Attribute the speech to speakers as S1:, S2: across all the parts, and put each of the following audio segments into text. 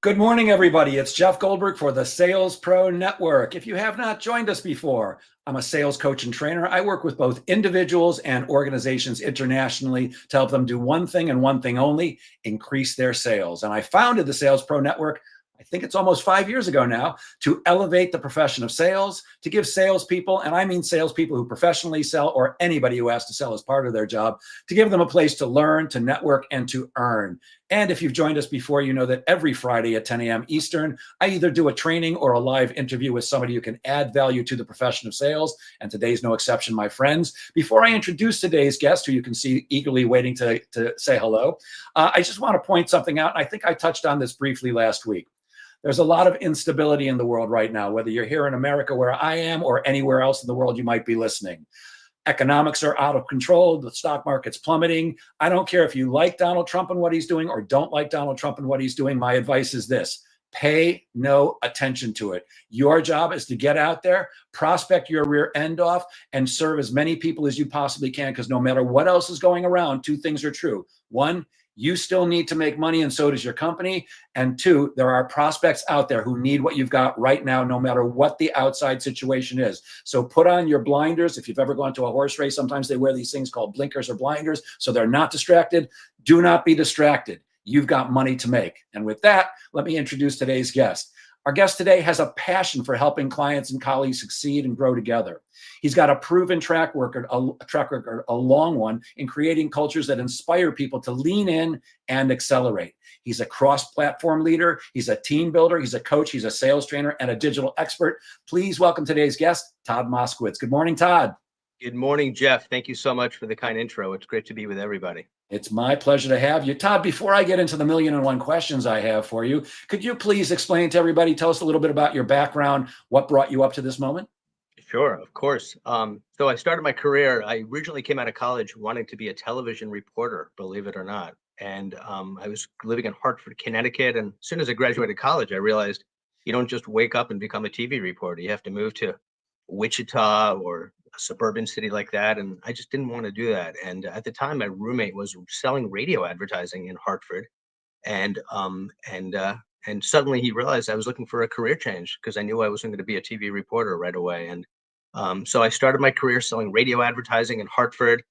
S1: Good morning, everybody. It's Jeff Goldberg for the Sales Pro Network. If you have not joined us before, I'm a sales coach and trainer. I work with both individuals and organizations internationally to help them do one thing and one thing only, increase their sales. And I founded the Sales Pro Network, I think it's almost 5 years ago now, to elevate the profession of sales, to give salespeople, and I mean salespeople who professionally sell or anybody who has to sell as part of their job, to give them a place to learn, to network, and to earn. And if you've joined us before, you know that every Friday at 10 a.m. Eastern, I either do a training or a live interview with somebody who can add value to the profession of sales. And today's no exception, my friends. Before I introduce today's guest, who you can see eagerly waiting to say hello, I just want to point something out. And I think I touched on this briefly last week. There's a lot of instability in the world right now, whether you're here in America where I am or anywhere else in the world you might be listening. Economics are out of control. The stock market's plummeting. I don't care if you like Donald Trump and what he's doing or don't like Donald Trump and what he's doing. My advice is this: pay no attention to it. Your job is to get out there, prospect your rear end off, and serve as many people as you possibly can, because no matter what else is going around, two things are true. One, you still need to make money, and so does your company. And two, there are prospects out there who need what you've got right now, no matter what the outside situation is. So put on your blinders. If you've ever gone to a horse race, sometimes they wear these things called blinkers or blinders, so they're not distracted. Do not be distracted. You've got money to make. And with that, let me introduce today's guest. Our guest today has a passion for helping clients and colleagues succeed and grow together. He's got a proven track record, a long one, in creating cultures that inspire people to lean in and accelerate. He's a cross-platform leader. He's a team builder. He's a coach. He's a sales trainer and a digital expert. Please welcome today's guest, Todd Moskowitz. Good morning, Todd.
S2: Good morning, Jeff. Thank you so much for the kind intro. It's great to be with everybody.
S1: It's my pleasure to have you. Todd, before I get into the 1,000,001 questions I have for you, could you please explain to everybody, tell us a little bit about your background, what brought you up to this moment?
S2: Sure, of course. So I started my career, I originally came out of college wanting to be a television reporter, believe it or not. And I was living in Hartford, Connecticut. And as soon as I graduated college, I realized you don't just wake up and become a TV reporter. You have to move to Wichita or a suburban city like that. And I just didn't want to do that. And at the time, my roommate was selling radio advertising in Hartford. And and suddenly he realized I was looking for a career change because I knew I wasn't going to be a TV reporter right away. And so I started my career selling radio advertising in Hartford,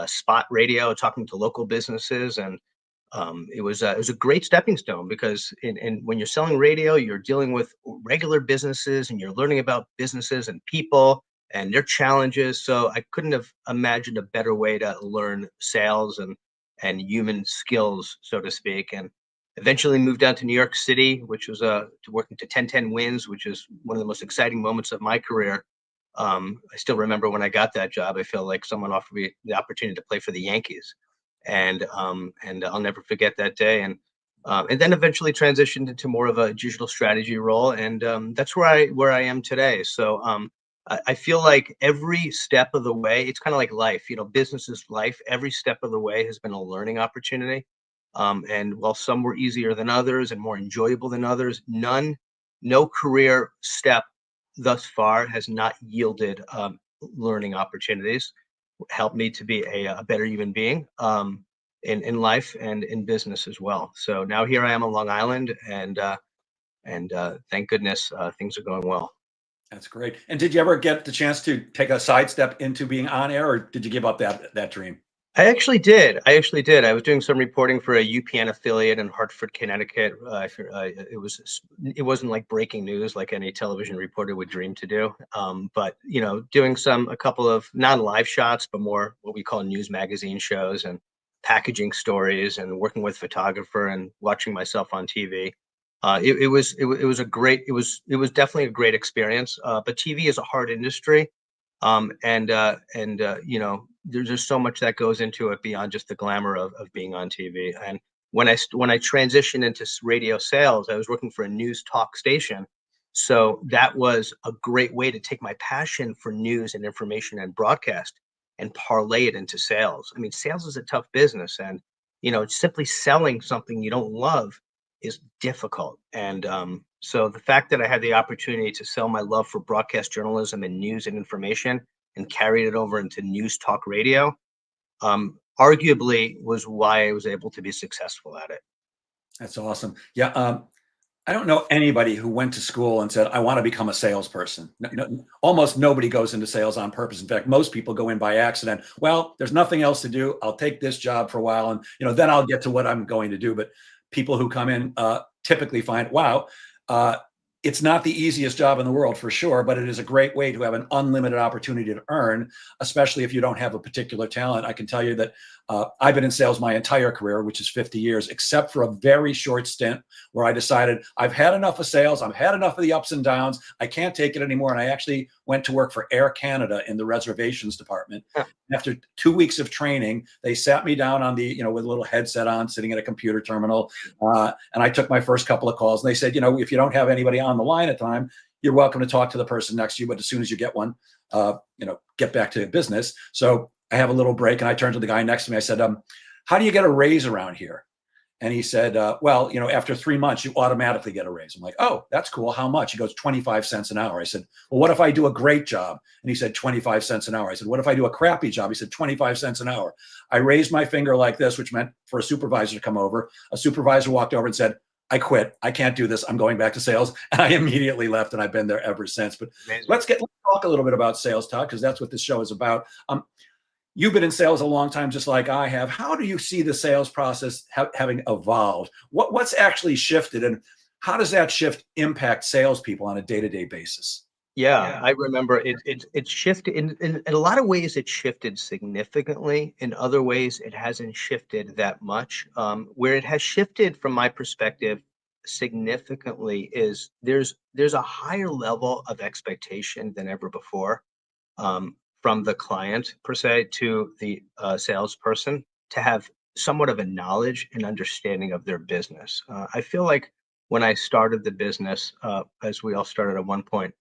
S2: spot radio, talking to local businesses, and it was a great stepping stone because when you're selling radio, you're dealing with regular businesses and you're learning about businesses and people and their challenges. So I couldn't have imagined a better way to learn sales and human skills, so to speak. And eventually moved down to New York City, which was to working to 1010 Wins, which is one of the most exciting moments of my career. I still remember when I got that job, I felt like someone offered me the opportunity to play for the Yankees, and I'll never forget that day. And then eventually transitioned into more of a digital strategy role, and that's where I am today. So I feel like every step of the way, it's kind of like life, business is life. Every step of the way has been a learning opportunity. And while some were easier than others and more enjoyable than others, no career step thus far has not yielded learning opportunities, helped me to be a better human being in life and in business as well. So now here I am on Long Island, and thank goodness things are going well.
S1: That's great. And did you ever get the chance to take a sidestep into being on air, or did you give up that dream?
S2: I actually did. I was doing some reporting for a UPN affiliate in Hartford, Connecticut. It wasn't like breaking news like any television reporter would dream to do. But doing a couple of non-live shots, but more what we call news magazine shows and packaging stories and working with photographer and watching myself on TV. It was definitely a great experience. But TV is a hard industry. There's just so much that goes into it beyond just the glamour of being on TV. And when I transitioned into radio sales, I was working for a news talk station. So that was a great way to take my passion for news and information and broadcast and parlay it into sales. I mean, sales is a tough business, and simply selling something you don't love is difficult. And so the fact that I had the opportunity to sell my love for broadcast journalism and news and information and carried it over into news talk radio, arguably was why I was able to be successful at it.
S1: That's awesome. Yeah. I don't know anybody who went to school and said, I want to become a salesperson. Almost nobody goes into sales on purpose. In fact, most people go in by accident. Well, there's nothing else to do. I'll take this job for a while and, then I'll get to what I'm going to do. But people who come in typically find, wow, it's not the easiest job in the world for sure, but it is a great way to have an unlimited opportunity to earn, especially if you don't have a particular talent. I can tell you that I've been in sales my entire career, which is 50 years, except for a very short stint where I decided I've had enough of sales. I've had enough of the ups and downs. I can't take it anymore. And I actually went to work for Air Canada in the reservations department.
S2: Huh.
S1: After 2 weeks of training, they sat me down on the, with a little headset on, sitting at a computer terminal. And I took my first couple of calls and they said, if you don't have anybody on the line at the time, you're welcome to talk to the person next to you. But as soon as you get one, get back to business. So I have a little break and I turned to the guy next to me. I said, how do you get a raise around here? And he said, well, after 3 months, you automatically get a raise. I'm like, oh, that's cool. How much? He goes, 25 cents an hour. I said, well, what if I do a great job? And he said, 25 cents an hour. I said, what if I do a crappy job? He said, 25 cents an hour. I raised my finger like this, which meant for a supervisor to come over. A supervisor walked over and said, I quit. I can't do this. I'm going back to sales. And I immediately left and I've been there ever since. But let's talk a little bit about sales, Todd, because that's what this show is about. You've been in sales a long time, just like I have. How do you see the sales process having evolved? What's actually shifted, and how does that shift impact salespeople on a day-to-day basis?
S2: Yeah, I remember it shifted in a lot of ways. It shifted significantly. In other ways, it hasn't shifted that much. Where it has shifted, from my perspective, significantly is there's a higher level of expectation than ever before. From the client per se to the salesperson to have somewhat of a knowledge and understanding of their business. I feel like when I started the business, as we all started at one point,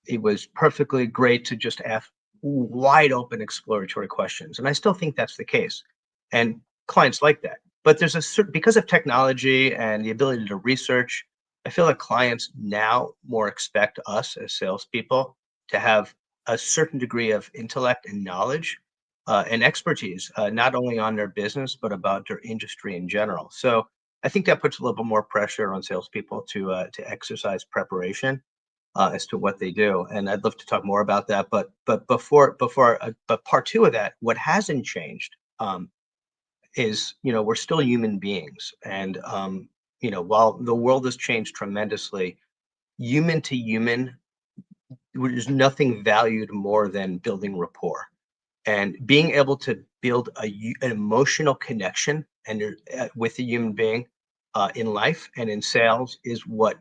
S2: it was perfectly great to just ask wide open exploratory questions. And I still think that's the case. And clients like that. But there's a certain, because of technology and the ability to research, I feel like clients now more expect us as salespeople to have a certain degree of intellect and knowledge and expertise, not only on their business, but about their industry in general. So I think that puts a little bit more pressure on salespeople to exercise preparation as to what they do. And I'd love to talk more about that. But part two of that, what hasn't changed is, we're still human beings. And, while the world has changed tremendously, human to human, there's nothing valued more than building rapport and being able to build an emotional connection and with a human being in life and in sales is what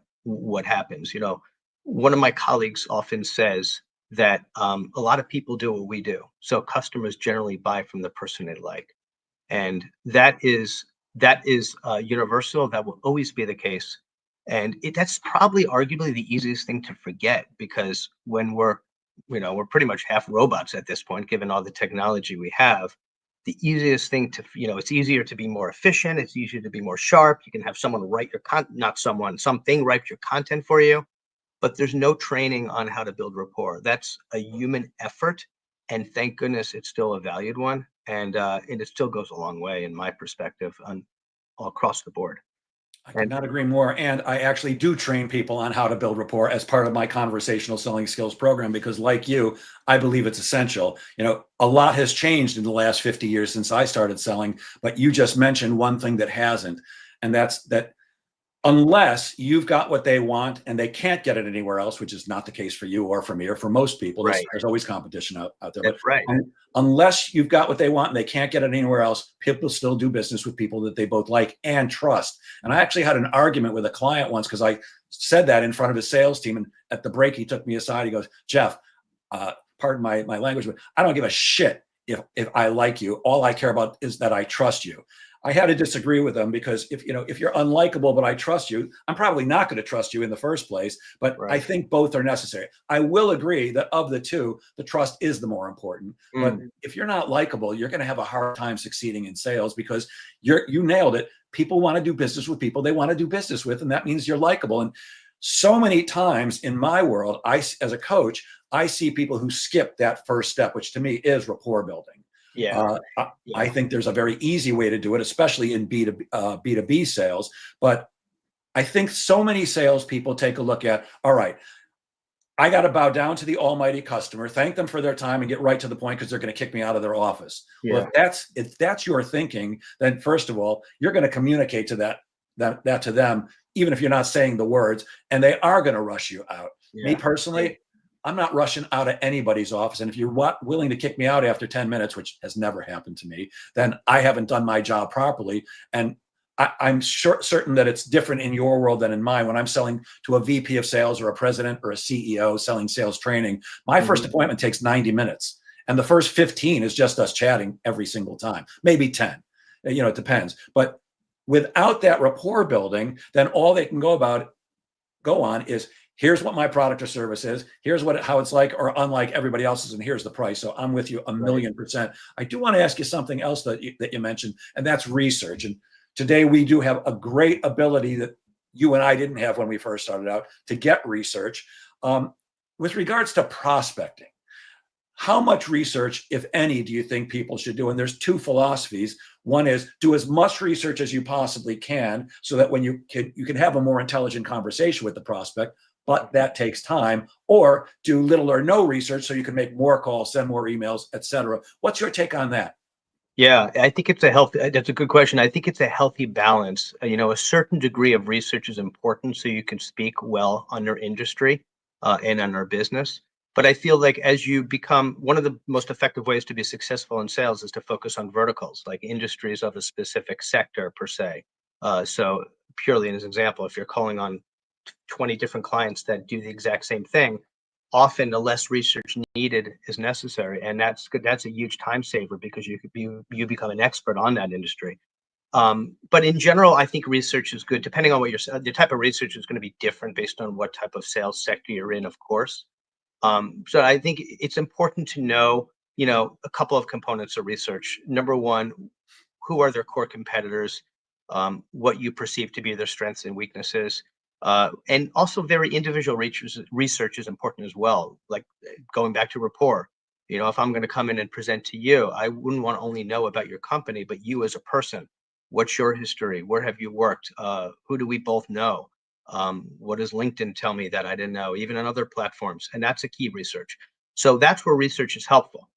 S2: happens. One of my colleagues often says that a lot of people do what we do, so customers generally buy from the person they like, and that is universal. That will always be the case. And that's probably arguably the easiest thing to forget, because when we're pretty much half robots at this point, given all the technology we have, the easiest thing to, it's easier to be more efficient. It's easier to be more sharp. You can have someone write your something write your content for you, but there's no training on how to build rapport. That's a human effort. And thank goodness it's still a valued one. And it still goes a long way in my perspective all across the board.
S1: I could not agree more. And I actually do train people on how to build rapport as part of my conversational selling skills program, because like you, I believe it's essential. A lot has changed in the last 50 years since I started selling, but you just mentioned one thing that hasn't, and that's that unless you've got what they want and they can't get it anywhere else, which is not the case for you or for me or for most people.
S2: Right.
S1: There's always competition out there.
S2: That's right.
S1: Unless you've got what they want and they can't get it anywhere else, people still do business with people that they both like and trust. And I actually had an argument with a client once because I said that in front of his sales team. And at the break, he took me aside. He goes, Jeff, pardon my language, but I don't give a shit if I like you. All I care about is that I trust you. I had to disagree with them because if you're unlikable, but I trust you, I'm probably not going to trust you in the first place. But right. I think both are necessary. I will agree that of the two, the trust is the more important. But if you're not likable, you're going to have a hard time succeeding in sales because you nailed it. People want to do business with people they want to do business with, and that means you're likable. And so many times in my world, as a coach, I see people who skip that first step, which to me is rapport building.
S2: Yeah.
S1: I think there's a very easy way to do it, especially in B2B sales. But I think so many salespeople take a look at, all right, I got to bow down to the almighty customer, thank them for their time, and get right to the point because they're going to kick me out of their office. Well,
S2: Yeah.
S1: if that's your thinking, then first of all, you're going to communicate to that to them, even if you're not saying the words, and they are going to rush you out. Me
S2: Yeah.
S1: personally, I'm not rushing out of anybody's office, and if you're willing to kick me out after 10 minutes, which has never happened to me, then I haven't done my job properly. And I'm certain that it's different in your world than in mine. When I'm selling to a VP of sales or a president or a CEO selling sales training, my first appointment takes 90 minutes. And the first 15 is just us chatting every single time, maybe 10. It depends. But without that rapport building, then all they can go on is, here's what my product or service is, here's how it's like or unlike everybody else's, and here's the price. So I'm with you 1,000,000%. I do want to ask you something else that you mentioned, and that's research. And today we do have a great ability that you and I didn't have when we first started out to get research. With regards to prospecting, how much research, if any, do you think people should do? And there's two philosophies. One is do as much research as you possibly can so that when you can have a more intelligent conversation with the prospect, but that takes time. Or do little or no research so you can make more calls, send more emails, etc. What's your take on that?
S2: Yeah, I think it's that's a good question. I think it's a healthy balance. A certain degree of research is important so you can speak well on your industry and on our business. But I feel like as you become, one of the most effective ways to be successful in sales is to focus on verticals, like industries of a specific sector per se. So purely as an example, if you're calling on 20 different clients that do the exact same thing, often the less research needed is necessary, and that's good. That's a huge time saver because you become an expert on that industry. But in general, I think research is good. Depending on what the type of research is going to be different based on what type of sales sector you're in, of course. So I think it's important to know, a couple of components of research. Number one, who are their core competitors? What you perceive to be their strengths and weaknesses. And also very individual research is important as well. Like going back to rapport, if I'm going to come in and present to you, I wouldn't want to only know about your company, but you as a person. What's your history? Where have you worked? Who do we both know? What does LinkedIn tell me that I didn't know, even on other platforms? And that's a key research. So that's where research is helpful.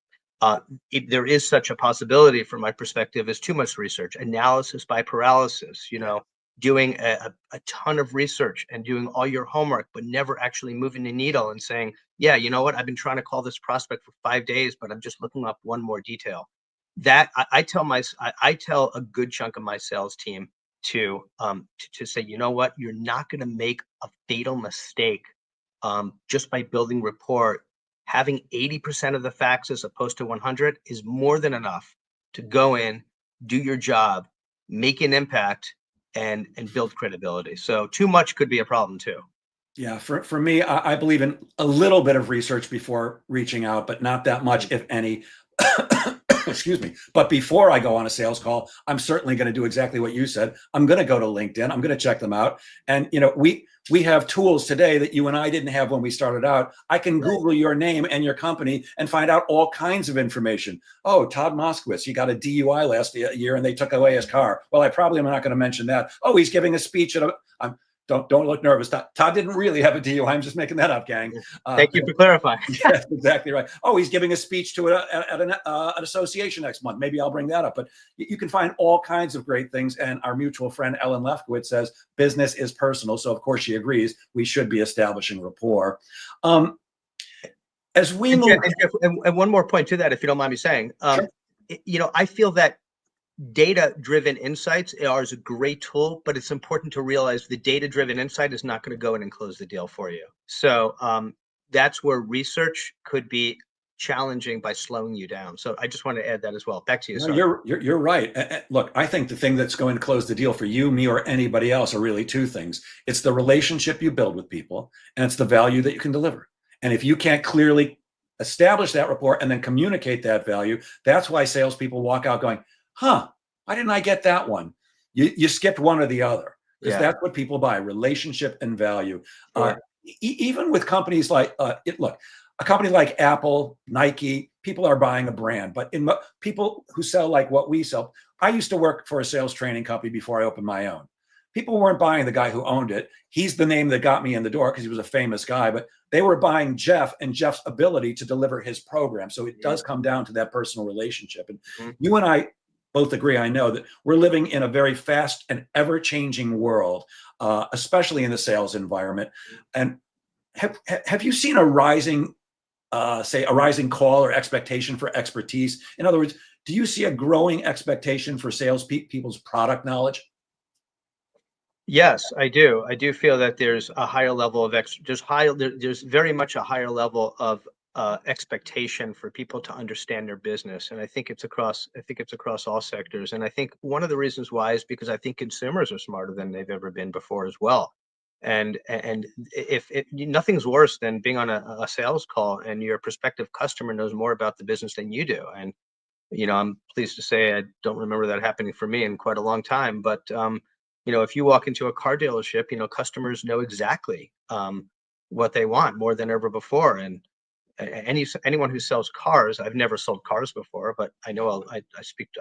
S2: There is such a possibility from my perspective as too much research, analysis by paralysis, doing a ton of research and doing all your homework, but never actually moving the needle and saying, yeah, you know what, I've been trying to call this prospect for 5 days, but I'm just looking up one more detail. That I tell a good chunk of my sales team to say, you know what, you're not going to make a fatal mistake just by building rapport. Having 80% of the facts as opposed to 100 is more than enough to go in, do your job, make an impact, and build credibility. So too much could be a problem too.
S1: Yeah, for me, I believe in a little bit of research before reaching out, but not that much, if any. Excuse me. But before I go on a sales call, I'm certainly going to do exactly what you said. I'm going to go to LinkedIn. I'm going to check them out. And we have tools today that you and I didn't have when we started out. I can Google your name and your company and find out all kinds of information. Oh, Todd Moskowitz, he got a DUI last year and they took away his car. Well, I probably am not going to mention that. Oh, he's giving a speech at don't look nervous. Todd didn't really have a DUI. I'm just making that up, gang.
S2: Thank you for clarifying.
S1: Yes, exactly right. Oh, he's giving a speech to an association next month. Maybe I'll bring that up. But you can find all kinds of great things. And our mutual friend, Ellen Lefkowitz, says business is personal. So, of course, she agrees. We should be establishing rapport. As we move.
S2: And one more point to that, if you don't mind me saying,
S1: Sure.
S2: I feel that data-driven insights is a great tool, but it's important to realize the data-driven insight is not going to go in and close the deal for you. So that's where research could be challenging by slowing you down. So I just want to add that as well. Back to you.
S1: No, you're right. Look, I think the thing that's going to close the deal for you, me, or anybody else are really two things. It's the relationship you build with people, and it's the value that you can deliver. And if you can't clearly establish that rapport and then communicate that value, that's why salespeople walk out going, why didn't I get that one? You skipped one or the other, because that's what people buy: relationship and value.
S2: Sure.
S1: Even with companies like look, a company like Apple, Nike, people are buying a brand. But in people who sell like what we sell, I used to work for a sales training company before I opened my own. people weren't buying the guy who owned it. He's the name that got me in the door because he was a famous guy, but they were buying Jeff and Jeff's ability to deliver his program. So it does come down to that personal relationship. And you and I both agree, I know, that we're living in a very fast and ever-changing world, especially in the sales environment. And have you seen a rising, say, a rising call or expectation for expertise? In other words, do you see a growing expectation for sales people's product knowledge?
S2: Yes, I do. I do feel that there's a higher level of there's very much a higher level of expectation for people to understand their business, and I think it's across all sectors. And I think one of the reasons why is because I think consumers are smarter than they've ever been before as well. And if nothing's worse than being on a sales call and your prospective customer knows more about the business than you do. And I'm pleased to say I don't remember that happening for me in quite a long time, but if you walk into a car dealership, customers know exactly what they want more than ever before. And anyone who sells cars, I've never sold cars before, but I know I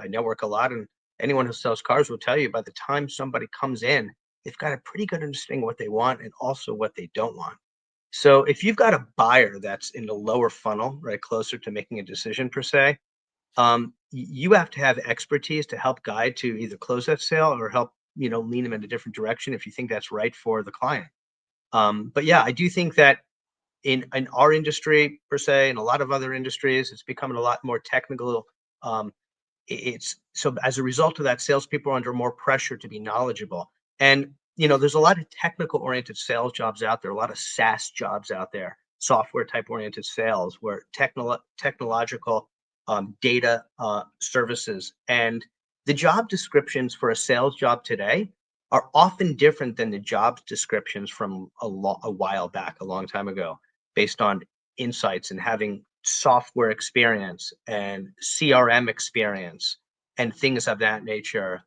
S2: network a lot, and anyone who sells cars will tell you by the time somebody comes in, they've got a pretty good understanding of what they want and also what they don't want. So if you've got a buyer that's in the lower funnel, right, closer to making a decision per se, you have to have expertise to help guide to either close that sale or help lean them in a different direction if you think that's right for the client. But yeah, I do think that in our industry per se, and a lot of other industries, it's becoming a lot more technical. It's so as a result of that, salespeople are under more pressure to be knowledgeable. And there's a lot of technical oriented sales jobs out there, a lot of SaaS jobs out there, software type oriented sales, where technological data services, and the job descriptions for a sales job today are often different than the job descriptions from a while back, a long time ago, based on insights and having software experience and CRM experience and things of that nature.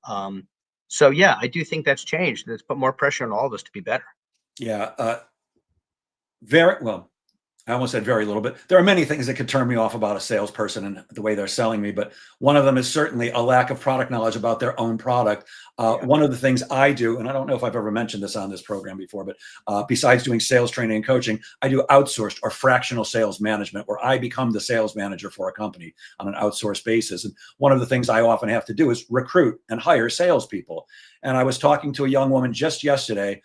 S2: So yeah, I do think that's changed. It's put more pressure on all of us to be better.
S1: Yeah, very well. I almost said very little, but there are many things that could turn me off about a salesperson and the way they're selling me. But one of them is certainly a lack of product knowledge about their own product. One of the things I do, and I don't know if I've ever mentioned this on this program before, but besides doing sales training and coaching, I do outsourced or fractional sales management, where I become the sales manager for a company on an outsourced basis. And one of the things I often have to do is recruit and hire salespeople. And I was talking to a young woman just yesterday,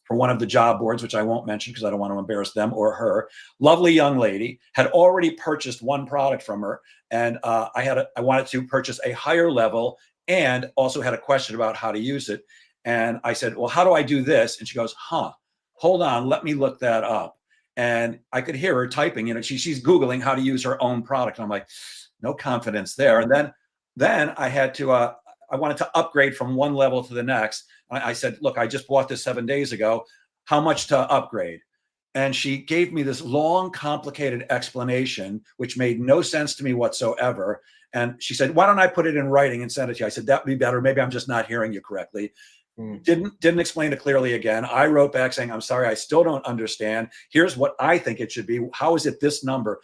S1: for one of the job boards, which I won't mention because I don't want to embarrass them or her. Lovely young lady, had already purchased one product from her, and I wanted to purchase a higher level, and also had a question about how to use it. And I said, well, how do I do this? And she goes, hold on, let me look that up. And I could hear her typing, she's Googling how to use her own product. And I'm like, no confidence there. And then I had to, I wanted to upgrade from one level to the next. I said, look, I just bought this 7 days ago. How much to upgrade? And she gave me this long, complicated explanation, which made no sense to me whatsoever. And she said, why don't I put it in writing and send it to you? I said, that'd be better. Maybe I'm just not hearing you correctly. Didn't explain it clearly again. I wrote back saying, I'm sorry, I still don't understand. Here's what I think it should be. How is it this number?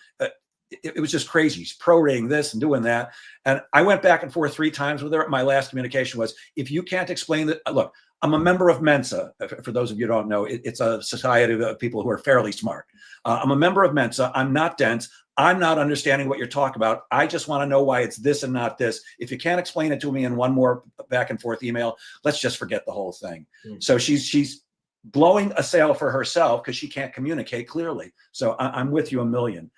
S1: It was just crazy. She's prorating this and doing that. And I went back and forth 3 times with her. My last communication was, if you can't explain that, look, I'm a member of Mensa. For those of you who don't know, it's a society of people who are fairly smart. I'm a member of Mensa. I'm not dense. I'm not understanding what you're talking about. I just want to know why it's this and not this. If you can't explain it to me in one more back and forth email, let's just forget the whole thing. So she's blowing a sale for herself because she can't communicate clearly. So I'm with you a million.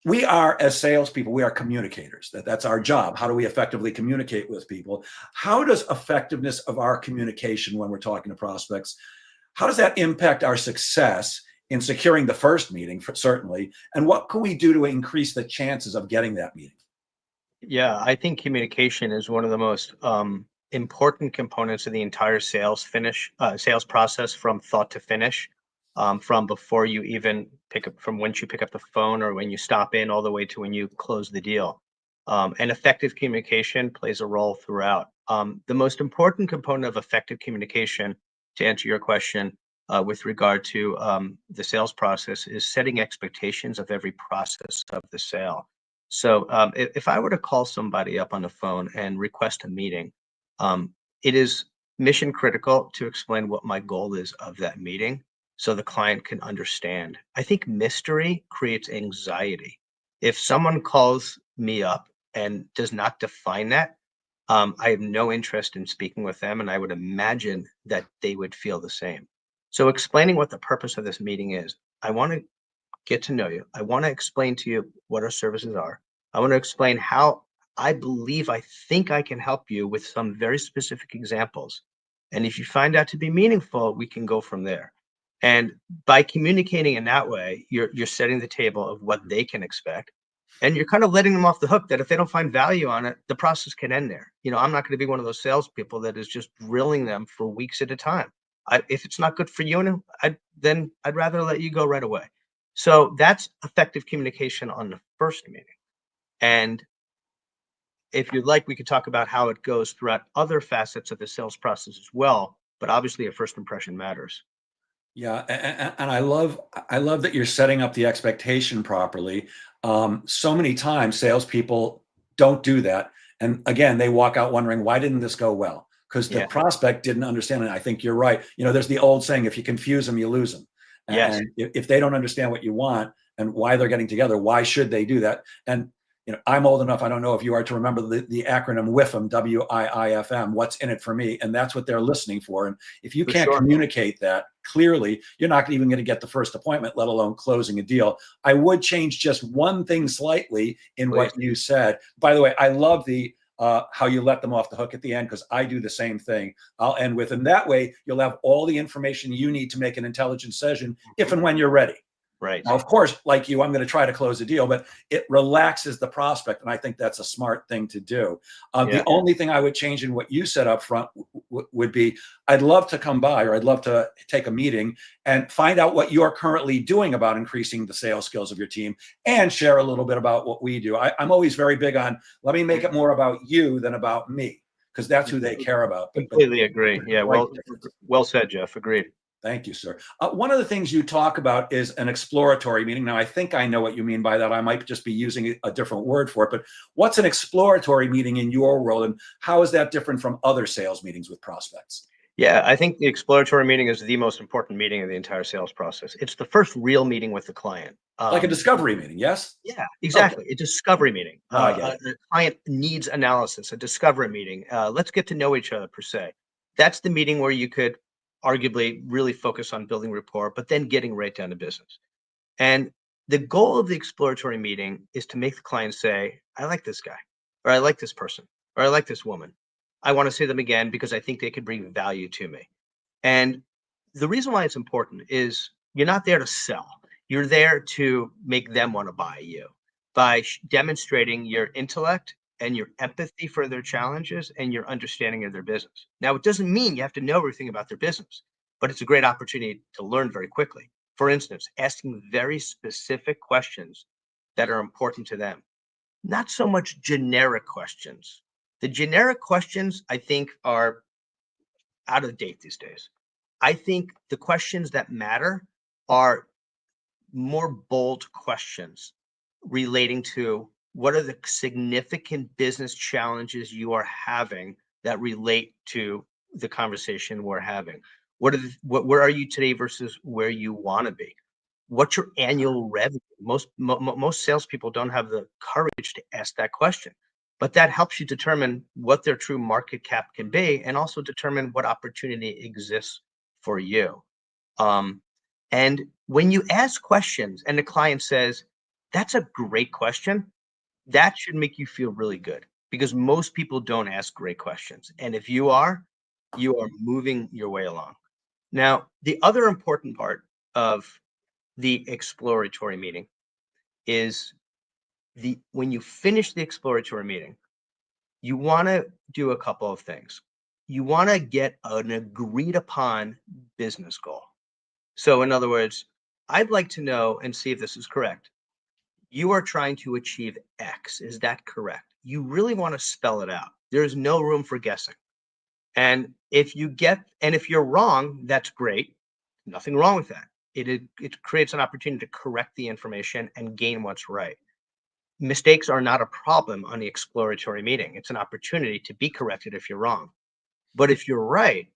S1: We are, as salespeople, we are communicators. That's our job. How do we effectively communicate with people? How does effectiveness of our communication when we're talking to prospects, how does that impact our success in securing the first meeting, certainly? And what can we do to increase the chances of getting that meeting?
S2: Yeah, I think communication is one of the most important components of the entire sales process, from thought to finish, from before you even from when you pick up the phone or when you stop in, all the way to when you close the deal. And effective communication plays a role throughout. The most important component of effective communication, to answer your question, with regard to the sales process, is setting expectations of every process of the sale. So if I were to call somebody up on the phone and request a meeting, it is mission critical to explain what my goal is of that meeting so the client can understand. I think mystery creates anxiety. If someone calls me up and does not define that, I have no interest in speaking with them, and I would imagine that they would feel the same. So explaining what the purpose of this meeting is, I want to get to know you. I want to explain to you what our services are. I want to explain how I think I can help you with some very specific examples. And if you find that to be meaningful, we can go from there. And by communicating in that way, you're setting the table of what they can expect. And you're kind of letting them off the hook that if they don't find value on it, the process can end there. I'm not going to be one of those salespeople that is just drilling them for weeks at a time. If it's not good for you, then I'd rather let you go right away. So that's effective communication on the first meeting. And if you'd like, we could talk about how it goes throughout other facets of the sales process as well. But obviously, a first impression matters.
S1: Yeah, and I love that you're setting up the expectation properly. So many times, salespeople don't do that, and again, they walk out wondering why didn't this go well? Because the
S2: Yeah.
S1: prospect didn't understand it. I think you're right. There's the old saying: if you confuse them, you lose them.
S2: Yes.
S1: And if they don't understand what you want and why they're getting together, why should they do that? And I'm old enough, I don't know if you are, to remember the acronym WIFM, WIIFM, what's in it for me. And that's what they're listening for. And if you
S2: For
S1: can't
S2: sure.
S1: communicate that clearly, you're not even going to get the first appointment, let alone closing a deal. I would change just one thing slightly in what you said. By the way, I love the how you let them off the hook at the end, because I do the same thing. I'll end with, and that way you'll have all the information you need to make an intelligent decision if and when you're ready.
S2: Right.
S1: Now, of course, like you, I'm going to try to close a deal, but it relaxes the prospect. And I think that's a smart thing to do. The only thing I would change in what you said up front would be, I'd love to come by, or I'd love to take a meeting and find out what you're currently doing about increasing the sales skills of your team, and share a little bit about what we do. I'm always very big on, let me make it more about you than about me, because that's who they care about.
S2: Completely agree. Yeah. Well said, Jeff. Agreed.
S1: Thank you, sir. One of the things you talk about is an exploratory meeting. Now, I think I know what you mean by that. I might just be using a different word for it, but what's an exploratory meeting in your world, and how is that different from other sales meetings with prospects?
S2: Yeah, I think the exploratory meeting is the most important meeting of the entire sales process. It's the first real meeting with the client.
S1: Like a discovery meeting, yes?
S2: Yeah, exactly.
S1: Okay.
S2: A discovery meeting.
S1: No, I get it.
S2: The client needs analysis, a discovery meeting. Let's get to know each other, per se. That's the meeting where you could arguably really focus on building rapport, but then getting right down to business. And the goal of the exploratory meeting is to make the client say, I like this guy, or I like this person, or I like this woman. I want to see them again because I think they could bring value to me. And the reason why it's important is you're not there to sell. You're there to make them want to buy you by demonstrating your intellect and your empathy for their challenges and your understanding of their business. Now, it doesn't mean you have to know everything about their business, but it's a great opportunity to learn very quickly. For instance, asking very specific questions that are important to them, not so much generic questions. The generic questions, I think, are out of date these days. I think the questions that matter are more bold questions relating to what are the significant business challenges you are having that relate to the conversation we're having. Where are you today versus where you want to be? What's your annual revenue? Most salespeople don't have the courage to ask that question, but that helps you determine what their true market cap can be, and also determine what opportunity exists for you. And when you ask questions and the client says, that's a great question, that should make you feel really good, because most people don't ask great questions. And if you are moving your way along. Now, the other important part of the exploratory meeting is when you finish the exploratory meeting, you want to do a couple of things. You want to get an agreed upon business goal. So in other words, I'd like to know and see if this is correct. You are trying to achieve X. Is that correct? You really want to spell it out. There's no room for guessing. And if you're wrong, that's great. Nothing wrong with that. It creates an opportunity to correct the information and gain what's right. Mistakes are not a problem on the exploratory meeting. It's an opportunity to be corrected if you're wrong. But if you're right,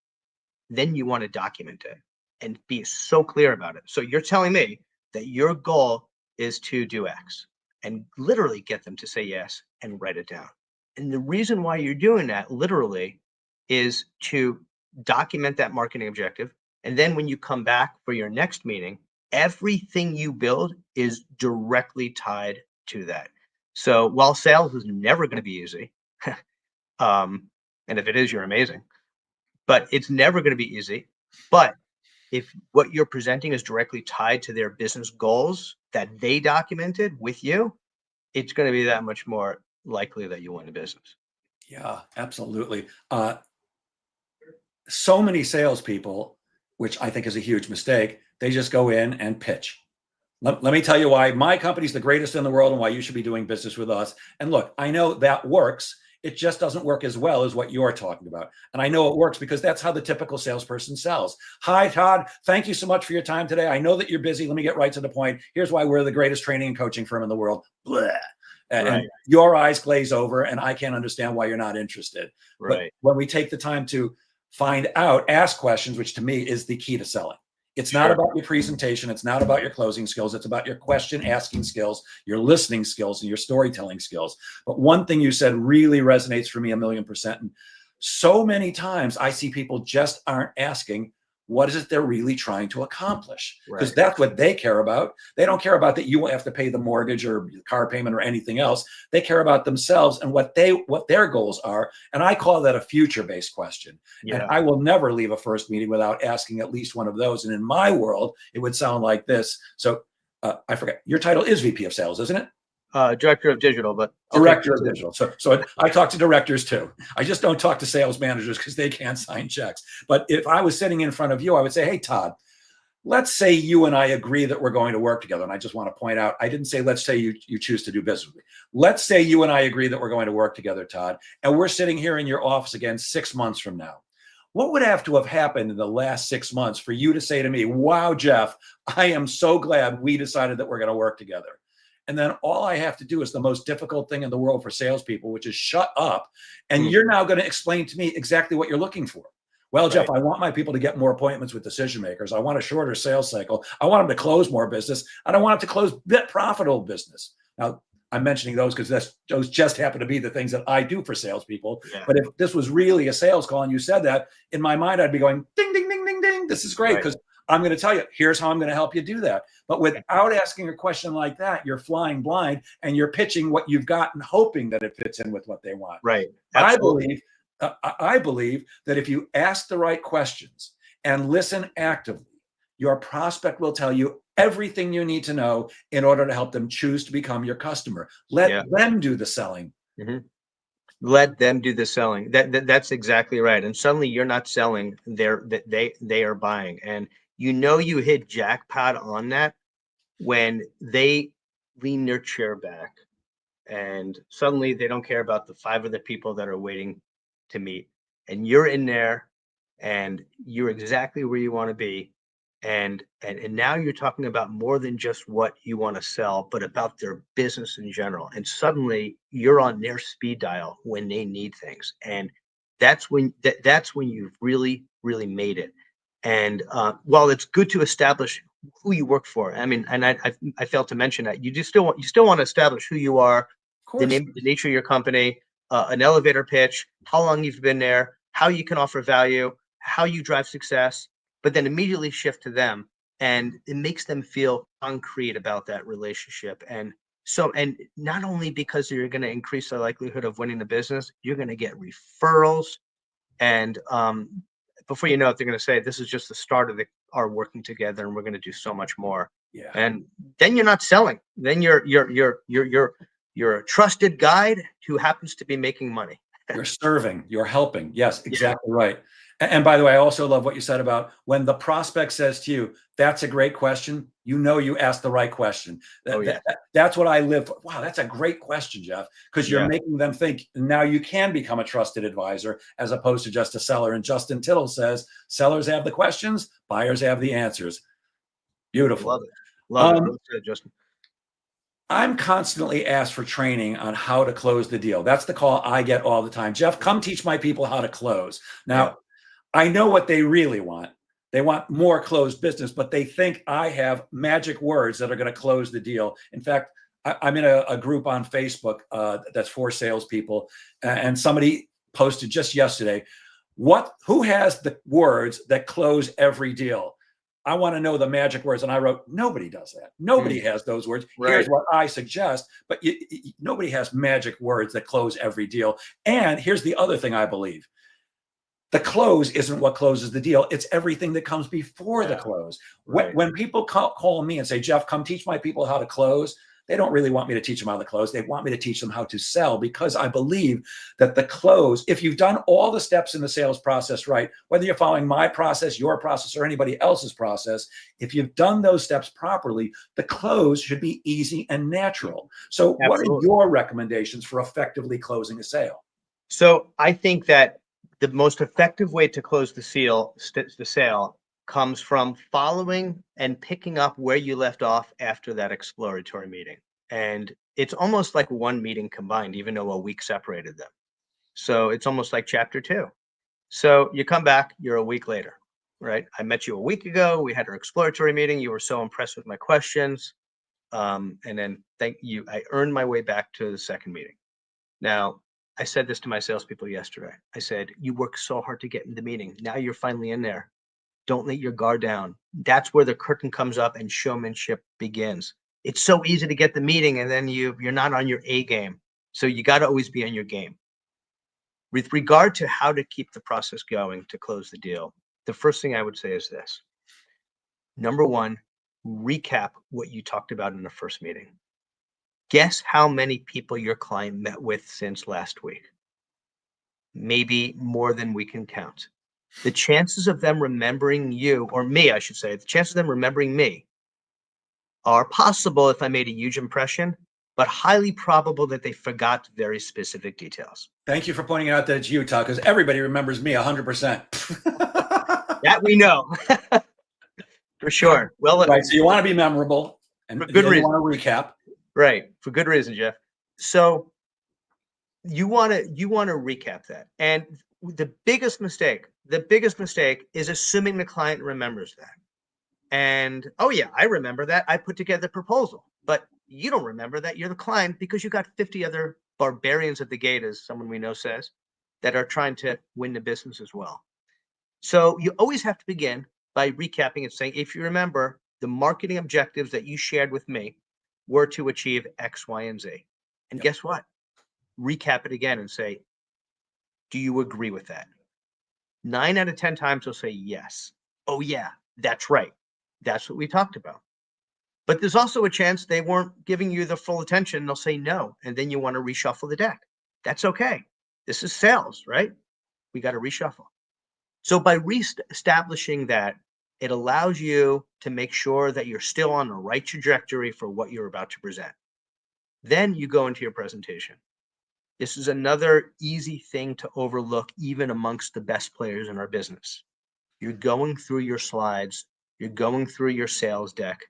S2: then you want to document it and be so clear about it. So you're telling me that your goal is to do X and literally get them to say yes and write it down. And the reason why you're doing that literally is to document that marketing objective. And then when you come back for your next meeting, everything you build is directly tied to that. So while sales is never going to be easy, and if it is, you're amazing, but it's never going to be easy. But if what you're presenting is directly tied to their business goals that they documented with you, it's going to be that much more likely that you win the business.
S1: Yeah, absolutely. So many salespeople, which I think is a huge mistake, they just go in and pitch. Let me tell you why my company's the greatest in the world and why you should be doing business with us. And look, I know that works. It just doesn't work as well as what you're talking about. And I know it works because that's how the typical salesperson sells. Hi, Todd. Thank you so much for your time today. I know that you're busy. Let me get right to the point. Here's why we're the greatest training and coaching firm in the world. Blah. And
S2: Right.
S1: your eyes glaze over, and I can't understand why you're not interested.
S2: Right.
S1: But when we take the time to find out, ask questions, which to me is the key to selling. It's not
S2: Sure.
S1: about your presentation. It's not about your closing skills. It's about your question asking skills, your listening skills, and your storytelling skills. But one thing you said really resonates for me 1,000,000%. And so many times I see people just aren't asking, what is it they're really trying to accomplish? Because
S2: Right.
S1: that's what they care about. They don't care about that you have to pay the mortgage or the car payment or anything else. They care about themselves and what their goals are. And I call that a future-based question. And
S2: Yeah.
S1: I will never leave a first meeting without asking at least one of those. And in my world, it would sound like this. So I forget, your title is VP of Sales, isn't it?
S2: Director of digital, but
S1: Director of digital. So I talk to directors too. I just don't talk to sales managers because they can't sign checks. But if I was sitting in front of you, I would say, hey, Todd, let's say you and I agree that we're going to work together. And I just want to point out, I didn't say, let's say you choose to do business with me. Let's say you and I agree that we're going to work together, Todd, and we're sitting here in your office again 6 months from now. What would have to have happened in the last 6 months for you to say to me, wow, Jeff, I am so glad we decided that we're going to work together? And then all I have to do is the most difficult thing in the world for salespeople, which is shut up. And you're now going to explain to me exactly what you're looking for. Well, Jeff, I want my people to get more appointments with decision makers. I want a shorter sales cycle. I want them to close more business. I don't want them to close profitable business. Now, I'm mentioning those because those just happen to be the things that I do for salespeople.
S2: Yeah.
S1: But if this was really a sales call and you said that, in my mind, I'd be going, ding, ding, ding, ding, ding. This is great because I'm going to tell you, here's how I'm going to help you do that. But without asking a question like that, you're flying blind and you're pitching what you've got and hoping that it fits in with what they want.
S2: Right.
S1: Absolutely. I believe that if you ask the right questions and listen actively, your prospect will tell you everything you need to know in order to help them choose to become your customer. Let them do the selling.
S2: Mm-hmm. Let them do the selling. That's exactly right. And suddenly you're not selling; they are buying. And you hit jackpot on that when they lean their chair back, and suddenly they don't care about the 5 other people that are waiting to meet, and you're in there, and you're exactly where you want to be. And now you're talking about more than just what you want to sell, but about their business in general. And suddenly you're on their speed dial when they need things. And that's when you've really, really made it. And while it's good to establish who you work for, I mean, and I failed to mention that you still want to establish who you are, the nature of your company, an elevator pitch, how long you've been there, how you can offer value, how you drive success, but then immediately shift to them, and it makes them feel concrete about that relationship. And not only because you're going to increase the likelihood of winning the business, you're going to get referrals. And before you know it, they're going to say, this is just the start of our working together, and we're going to do so much more.
S1: Yeah.
S2: And then you're not selling. Then you're a trusted guide who happens to be making money.
S1: You're serving, you're helping. Yes, exactly right. And by the way, I also love what you said about when the prospect says to you, that's a great question. You asked the right question. That's what I live for. Wow, that's a great question, Jeff, because you're making them think now you can become a trusted advisor as opposed to just a seller. And Justin Tittle says, sellers have the questions, buyers have the answers. Beautiful.
S2: Love it. Love it. Justin.
S1: I'm constantly asked for training on how to close the deal. That's the call I get all the time. Jeff, come teach my people how to close.
S2: Yeah.
S1: Now, I know what they really want. They want more closed business, but they think I have magic words that are going to close the deal. In fact, I'm in a group on Facebook that's for salespeople, and somebody posted just yesterday, who has the words that close every deal? I want to know the magic words. And I wrote, nobody does that. Nobody has those words. Here's
S2: Right.
S1: what I suggest, but nobody has magic words that close every deal. And here's the other thing I believe. The close isn't what closes the deal. It's everything that comes before the
S2: Yeah.
S1: close.
S2: Right.
S1: When people call me and say, Jeff, come teach my people how to close, they don't really want me to teach them how to close. They want me to teach them how to sell, because I believe that the close, if you've done all the steps in the sales process right, whether you're following my process, your process, or anybody else's process, if you've done those steps properly, the close should be easy and natural. So what are
S2: Absolutely.
S1: your recommendations for effectively closing a sale?
S2: So I think that the most effective way to close the sale comes from following and picking up where you left off after that exploratory meeting. And it's almost like one meeting combined, even though a week separated them. So it's almost like chapter 2. So you come back, you're a week later, right? I met you a week ago. We had our exploratory meeting. You were so impressed with my questions. And then thank you. I earned my way back to the second meeting. Now, I said this to my salespeople yesterday. I said, you worked so hard to get in the meeting. Now you're finally in there. Don't let your guard down. That's where the curtain comes up and showmanship begins. It's so easy to get the meeting and then you're not on your A game. So you got to always be on your game. With regard to how to keep the process going to close the deal, the first thing I would say is this. Number one, recap what you talked about in the first meeting. Guess how many people your client met with since last week? Maybe more than we can count. The chances of them remembering you, or me, I should say, the chances of them remembering me are possible if I made a huge impression, but highly probable that they forgot very specific details.
S1: Thank you for pointing out that it's you, Todd, because everybody remembers me 100%.
S2: That we know. For sure. Well,
S1: right. So you want to be memorable, and
S2: for good
S1: then you
S2: reason.
S1: want to recap.
S2: Right. For good reason, Jeff. So you want to recap that. And the biggest mistake is assuming the client remembers that. And oh yeah, I remember that. I put together the proposal, but you don't remember that. You're the client because you got 50 other barbarians at the gate, as someone we know says, that are trying to win the business as well. So you always have to begin by recapping and saying, if you remember, the marketing objectives that you shared with me were to achieve X, Y, and Z. And guess what? Recap it again and say, do you agree with that? 9 out of 10 times they'll say yes. Oh yeah, that's right. That's what we talked about. But there's also a chance they weren't giving you the full attention. They'll say no. And then you want to reshuffle the deck. That's okay. This is sales, right? We got to reshuffle. So by reestablishing that, it allows you to make sure that you're still on the right trajectory for what you're about to present. Then you go into your presentation. This is another easy thing to overlook, even amongst the best players in our business. You're going through your slides, you're going through your sales deck,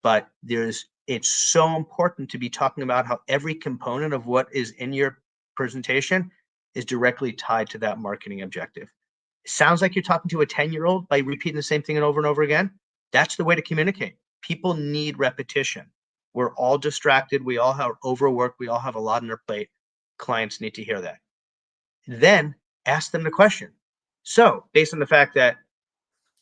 S2: but it's so important to be talking about how every component of what is in your presentation is directly tied to that marketing objective. It sounds like you're talking to a 10-year-old by repeating the same thing over and over again. That's the way to communicate. People need repetition. We're all distracted. We all have overworked. We all have a lot on their plate. Clients need to hear that. Then ask them the question. So based on the fact that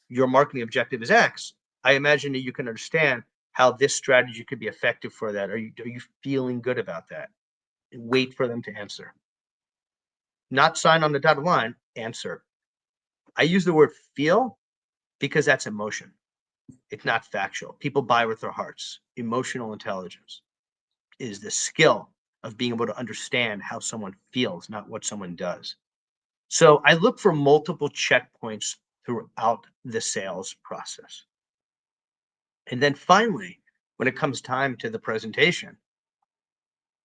S2: your marketing objective is X, I imagine that you can understand how this strategy could be effective for that. Are you feeling good about that? Wait for them to answer. Not sign on the dotted line, answer. I use the word feel because that's emotion. It's not factual. People buy with their hearts. Emotional intelligence is the skill of being able to understand how someone feels, not what someone does. So I look for multiple checkpoints throughout the sales process. And then finally, when it comes time to the presentation,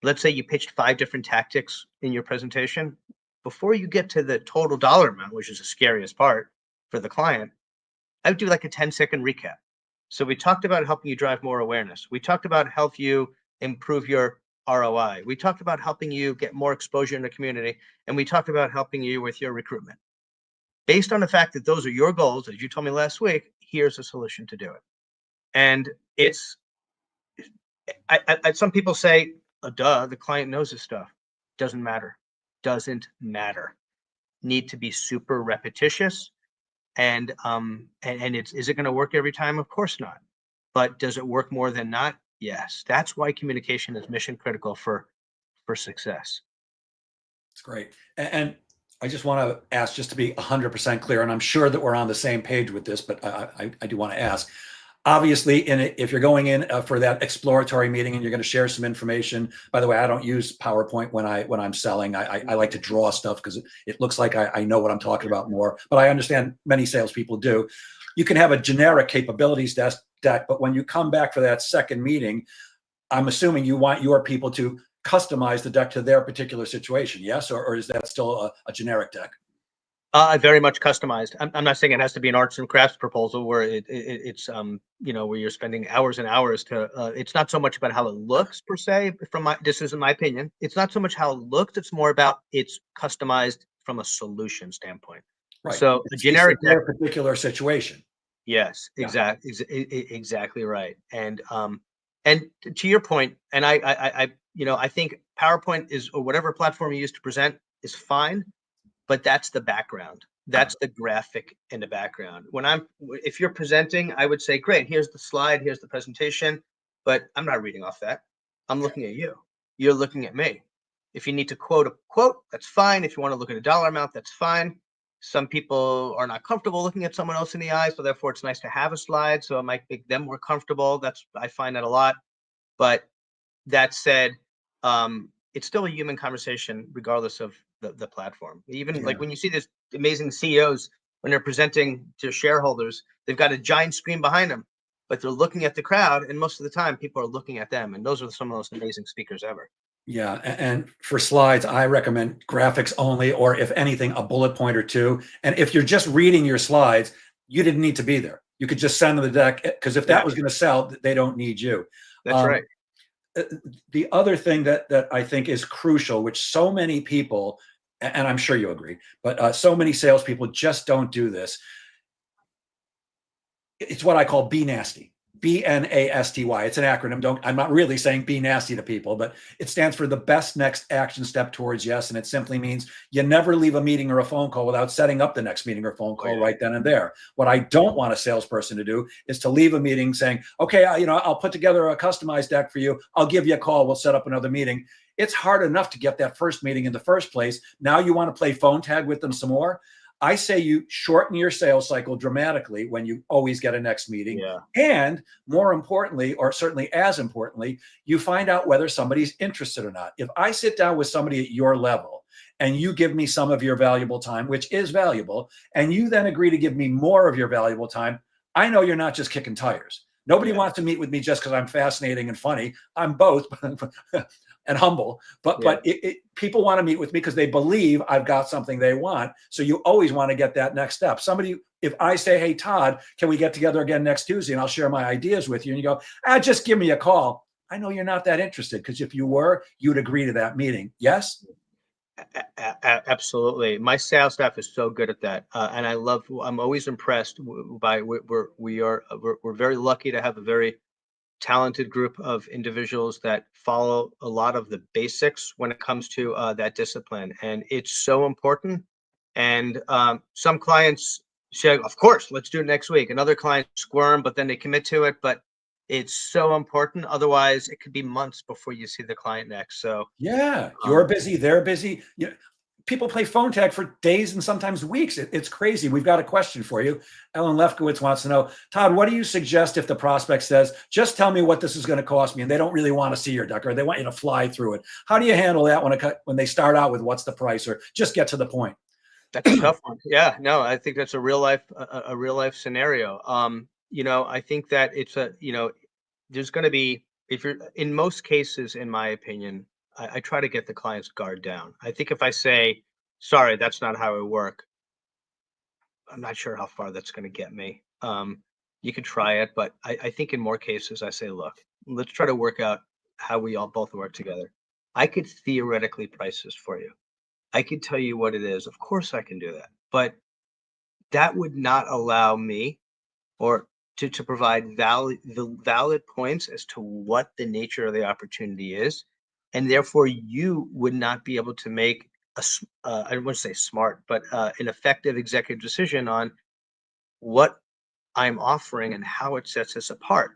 S2: let's say you pitched 5 different tactics in your presentation. Before you get to the total dollar amount, which is the scariest part for the client, I would do like a 10-second recap. So we talked about helping you drive more awareness. We talked about help you improve your ROI. We talked about helping you get more exposure in the community, and we talked about helping you with your recruitment. Based on the fact that those are your goals, as you told me last week, here's a solution to do it. And it's, some people say, oh, duh, the client knows this stuff. Doesn't matter. Doesn't matter. Need to be super repetitious. And is it going to work every time? Of course not. But does it work more than not? Yes. That's why communication is mission critical for success.
S1: It's great. And I just want to ask, just to be 100% clear, and I'm sure that we're on the same page with this, but I do want to ask. Obviously, if you're going in for that exploratory meeting and you're going to share some information, by the way, I don't use PowerPoint when I'm selling. I like to draw stuff because it looks like I know what I'm talking about more, but I understand many salespeople do. You can have a generic capabilities deck, but when you come back for that second meeting, I'm assuming you want your people to customize the deck to their particular situation. Yes, or is that still a generic deck?
S2: Very much customized. I'm not saying it has to be an arts and crafts proposal where it's where you're spending hours and hours to. It's not so much about how it looks per se. This is in my opinion. It's not so much how it looks. It's more about it's customized from a solution standpoint.
S1: Right.
S2: So a generic deck,
S1: their particular situation.
S2: Yes,
S1: Yeah.
S2: exactly right. And to your point, and I think PowerPoint is, or whatever platform you use to present, is fine. But that's the background. That's the graphic in the background. If you're presenting, I would say, great, here's the slide, here's the presentation, but I'm not reading off that. I'm looking at you. You're looking at me. If you need to quote a quote, that's fine. If you want to look at a dollar amount, that's fine. Some people are not comfortable looking at someone else in the eye, so therefore it's nice to have a slide, so it might make them more comfortable. I find that a lot. But that said, it's still a human conversation, regardless of the platform. Even like when you see this amazing CEOs, when they're presenting to shareholders, they've got a giant screen behind them, but they're looking at the crowd, and most of the time people are looking at them, and those are some of the most amazing speakers ever.
S1: Yeah, and for slides, I recommend graphics only, or if anything, a bullet point or two. And if you're just reading your slides, you didn't need to be there. You could just send them the deck, because if that was going to sell, they don't need you.
S2: That's right.
S1: The other thing that I think is crucial, which so many people, and I'm sure you agree, but so many salespeople just don't do this. It's what I call be nasty. BNASTY. It's an acronym. I'm not really saying be nasty to people, but it stands for the best next action step towards yes. And it simply means you never leave a meeting or a phone call without setting up the next meeting or phone call right then and there. What I don't want a salesperson to do is to leave a meeting saying, okay, I'll put together a customized deck for you. I'll give you a call. We'll set up another meeting. It's hard enough to get that first meeting in the first place. Now you want to play phone tag with them some more. I say you shorten your sales cycle dramatically when you always get a next meeting.
S2: Yeah.
S1: And more importantly, or certainly as importantly, you find out whether somebody's interested or not. If I sit down with somebody at your level and you give me some of your valuable time, which is valuable, and you then agree to give me more of your valuable time, I know you're not just kicking tires. Nobody wants to meet with me just because I'm fascinating and funny. I'm both and humble, but people want to meet with me because they believe I've got something they want. So you always want to get that next step. If I say, hey, Todd, can we get together again next Tuesday and I'll share my ideas with you? And you go, just give me a call. I know you're not that interested, because if you were, you'd agree to that meeting. Yes?
S2: Absolutely. My sales staff is so good at that. And I'm always impressed by, we're very lucky to have a very talented group of individuals that follow a lot of the basics when it comes to that discipline. And it's so important. And some clients say, of course, let's do it next week. And other clients squirm, but then they commit to it. But it's so important. Otherwise, it could be months before you see the client next. So
S1: yeah, you're busy, they're busy. People play phone tag for days and sometimes weeks. It's crazy. We've got a question for you. Ellen Lefkowitz wants to know, Todd, what do you suggest if the prospect says, just tell me what this is going to cost me, and they don't really want to see your deck, or they want you to fly through it? How do you handle that when they start out with what's the price, or just get to the point?
S2: That's a tough one. Yeah, no, I think that's a real life scenario. I think that it's there's going to be, if you're in most cases, in my opinion, I try to get the client's guard down. I think if I say, sorry, that's not how it work, I'm not sure how far that's going to get me. You could try it, but I think in more cases I say, look, let's try to work out how we all both work together. I could theoretically price this for you. I could tell you what it is. Of course I can do that. But that would not allow me or to provide valid points as to what the nature of the opportunity is. And therefore you would not be able to make I wouldn't say smart, but an effective executive decision on what I'm offering and how it sets us apart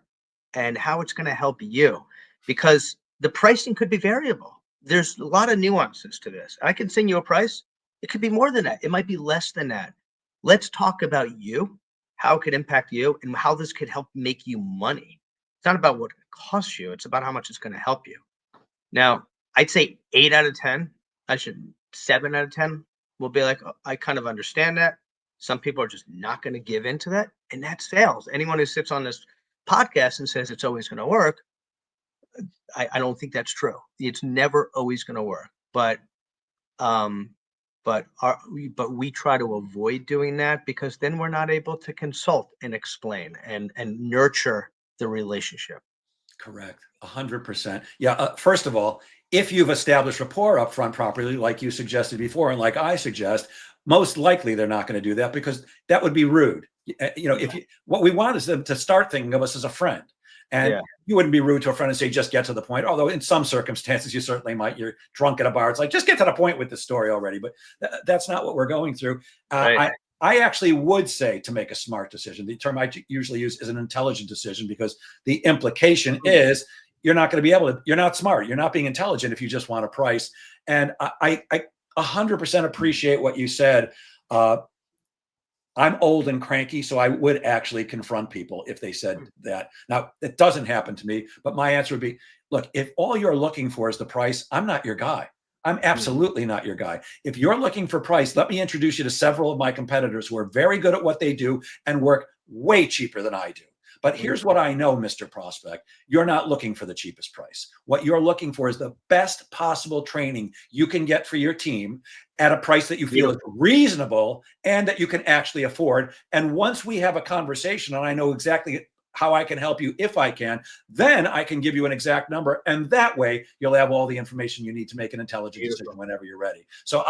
S2: and how it's going to help you, because the pricing could be variable. There's a lot of nuances to this. I can send you a price. It could be more than that. It might be less than that. Let's talk about you, how it could impact you, and how this could help make you money. It's not about what it costs you. It's about how much it's going to help you. Now, I'd say 8 out of 10, 7 out of 10 will be like, "Oh, I kind of understand that." Some people are just not going to give into that. And that's sales. Anyone who sits on this podcast and says it's always going to work, I don't think that's true. It's never always going to work. Um, but we try to avoid doing that, because then we're not able to consult and explain and nurture the relationship.
S1: Correct. 100%. Yeah. First of all, if you've established rapport up front properly, like you suggested before, and like I suggest, most likely they're not going to do that, because that would be rude. If what we want is them to start thinking of us as a friend. And
S2: Yeah.
S1: you wouldn't be rude to a friend and say, just get to the point. Although in some circumstances, you certainly might. You're drunk at a bar. It's like, just get to the point with the story already. But that's not what we're going through.
S2: Right.
S1: I actually would say to make a smart decision. The term I usually use is an intelligent decision, because the implication is you're not going to be able to, you're not smart. You're not being intelligent if you just want a price. And I 100% appreciate what you said. I'm old and cranky, so I would actually confront people if they said that. Now, it doesn't happen to me, but my answer would be, look, if all you're looking for is the price, I'm not your guy. I'm absolutely not your guy. If you're looking for price, let me introduce you to several of my competitors who are very good at what they do and work way cheaper than I do. But here's what I know, Mr. Prospect. You're not looking for the cheapest price. What you're looking for is the best possible training you can get for your team at a price that you feel is reasonable and that you can actually afford. And once we have a conversation and I know exactly how I can help you, if I can, then I can give you an exact number. And that way you'll have all the information you need to make an intelligent decision whenever you're ready. So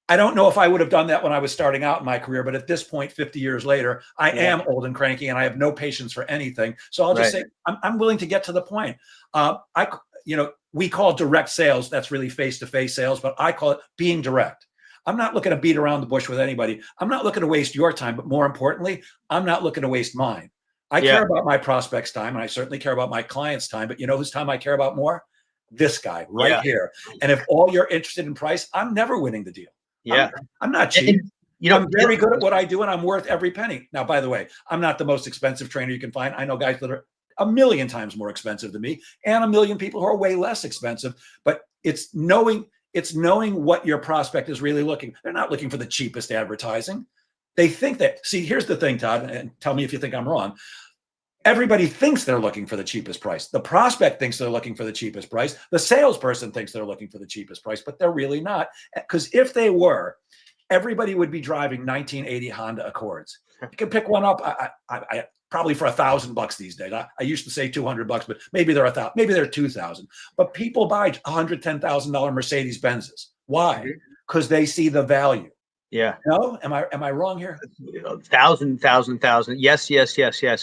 S1: I don't know if I would have done that when I was starting out in my career, but at this point, 50 years later, I am old and cranky and I have no patience for anything. So I'll just say, I'm willing to get to the point. We call direct sales. That's really face-to-face sales, but I call it being direct. I'm not looking to beat around the bush with anybody. I'm not looking to waste your time, but more importantly, I'm not looking to waste mine. I care about my prospects' time, and I certainly care about my clients' time, but you know whose time I care about more? This guy right here. And if all you're interested in price, I'm never winning the deal.
S2: Yeah.
S1: I'm not cheap. I'm very good at what I do, and I'm worth every penny. Now, by the way, I'm not the most expensive trainer you can find. I know guys that are a million times more expensive than me, and a million people who are way less expensive. But it's knowing what your prospect is really looking. They're not looking for the cheapest advertising. They think that. See, here's the thing, Todd, and tell me if you think I'm wrong. Everybody thinks they're looking for the cheapest price. The prospect thinks they're looking for the cheapest price. The salesperson thinks they're looking for the cheapest price, but they're really not. Because if they were, everybody would be driving 1980 Honda Accords. You can pick one up. I probably for $1,000 these days. I used to say $200, but maybe they're $1,000, maybe they're $2,000. But people buy $110,000 Mercedes Benzes. Why? Because they see the value.
S2: Yeah.
S1: No, am I wrong here?
S2: 1,000. Yes.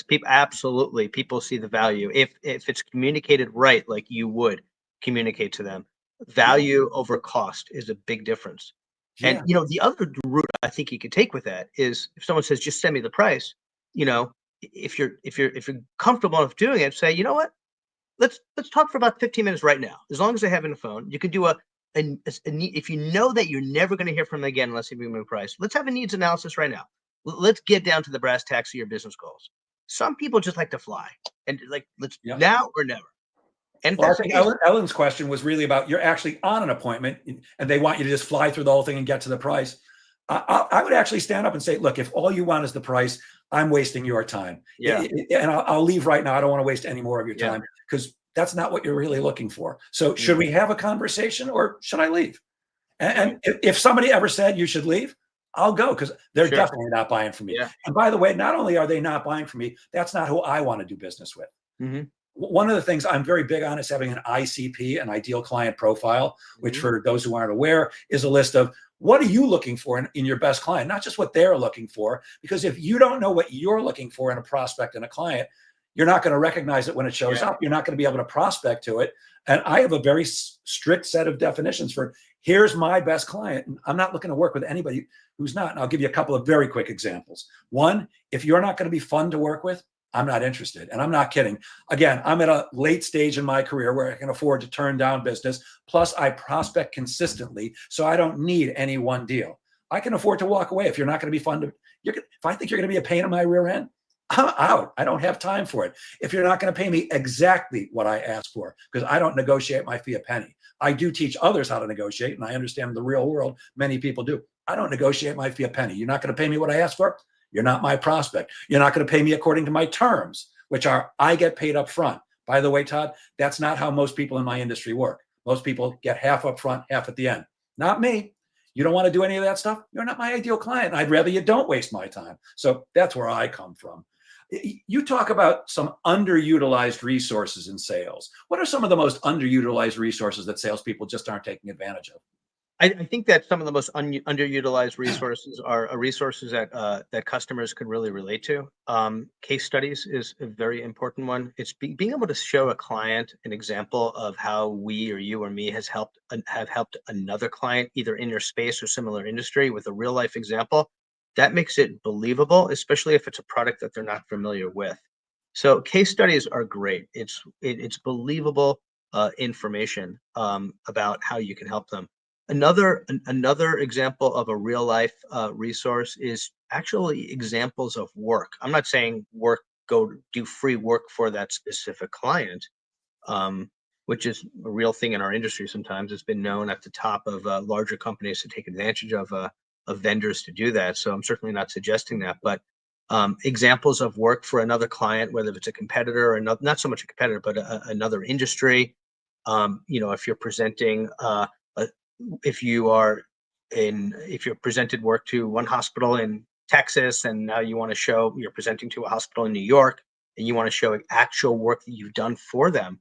S2: People absolutely. People see the value if it's communicated right, like you would communicate to them. Value over cost is a big difference. And the other route I think you could take with that is if someone says, just send me the price, if you're comfortable enough doing it, say, you know what, let's talk for about 15 minutes right now. As long as I have in the phone, you can do if you know that you're never going to hear from them again unless you give them a price, let's have a needs analysis right now. Let's get down to the brass tacks of your business goals. Some people just like to fly and let's now or never. And
S1: well, I think Ellen's question was really about you're actually on an appointment and they want you to just fly through the whole thing and get to the price. I would actually stand up and say, look, if all you want is the price, I'm wasting your time.
S2: Yeah.
S1: And I'll leave right now. I don't want to waste any more of your time because that's not what you're really looking for. So should we have a conversation or should I leave? And if somebody ever said you should leave, I'll go because they're definitely not buying from me.
S2: Yeah.
S1: And by the way, not only are they not buying from me, that's not who I want to do business with. one of the things I'm very big on is having an ICP, an ideal client profile, which for those who aren't aware is a list of what are you looking for in your best client, not just what they're looking for. Because if you don't know what you're looking for in a prospect and a client, you're not going to recognize it when it shows up. You're not going to be able to prospect to it. And I have a very strict set of definitions for here's my best client. And I'm not looking to work with anybody who's not. And I'll give you a couple of very quick examples. One, if you're not going to be fun to work with, I'm not interested. And I'm not kidding. Again, I'm at a late stage in my career where I can afford to turn down business. Plus, I prospect consistently, so I don't need any one deal. I can afford to walk away if you're not going to be fun to. If I think you're going to be a pain in my rear end, I'm out. I don't have time for it. If you're not going to pay me exactly what I ask for, because I don't negotiate my fee a penny. I do teach others how to negotiate, and I understand in the real world, many people do. I don't negotiate my fee a penny. You're not going to pay me what I ask for? You're not my prospect. You're not going to pay me according to my terms, which are I get paid up front. By the way, Todd, that's not how most people in my industry work. Most people get half up front, half at the end. Not me. You don't want to do any of that stuff? You're not my ideal client. I'd rather you don't waste my time. So that's where I come from. You talk about some underutilized resources in sales. What are some of the most underutilized resources that salespeople just aren't taking advantage of?
S2: I think that some of the most underutilized resources are resources that that customers could really relate to. Case studies is a very important one. It's being able to show a client an example of how we or you or me have helped another client either in your space or similar industry with a real life example. That makes it believable, especially if it's a product that they're not familiar with. So case studies are great. It's believable information about how you can help them. Another example of a real life resource is actually examples of work. I'm not saying go do free work for that specific client, which is a real thing in our industry. Sometimes it's been known at the top of larger companies to take advantage of vendors to do that. So I'm certainly not suggesting that, but examples of work for another client, whether it's a competitor or not so much a competitor, but another industry. If you're presenting if you're presented work to one hospital in Texas and now you're presenting to a hospital in New York and you want to show actual work that you've done for them,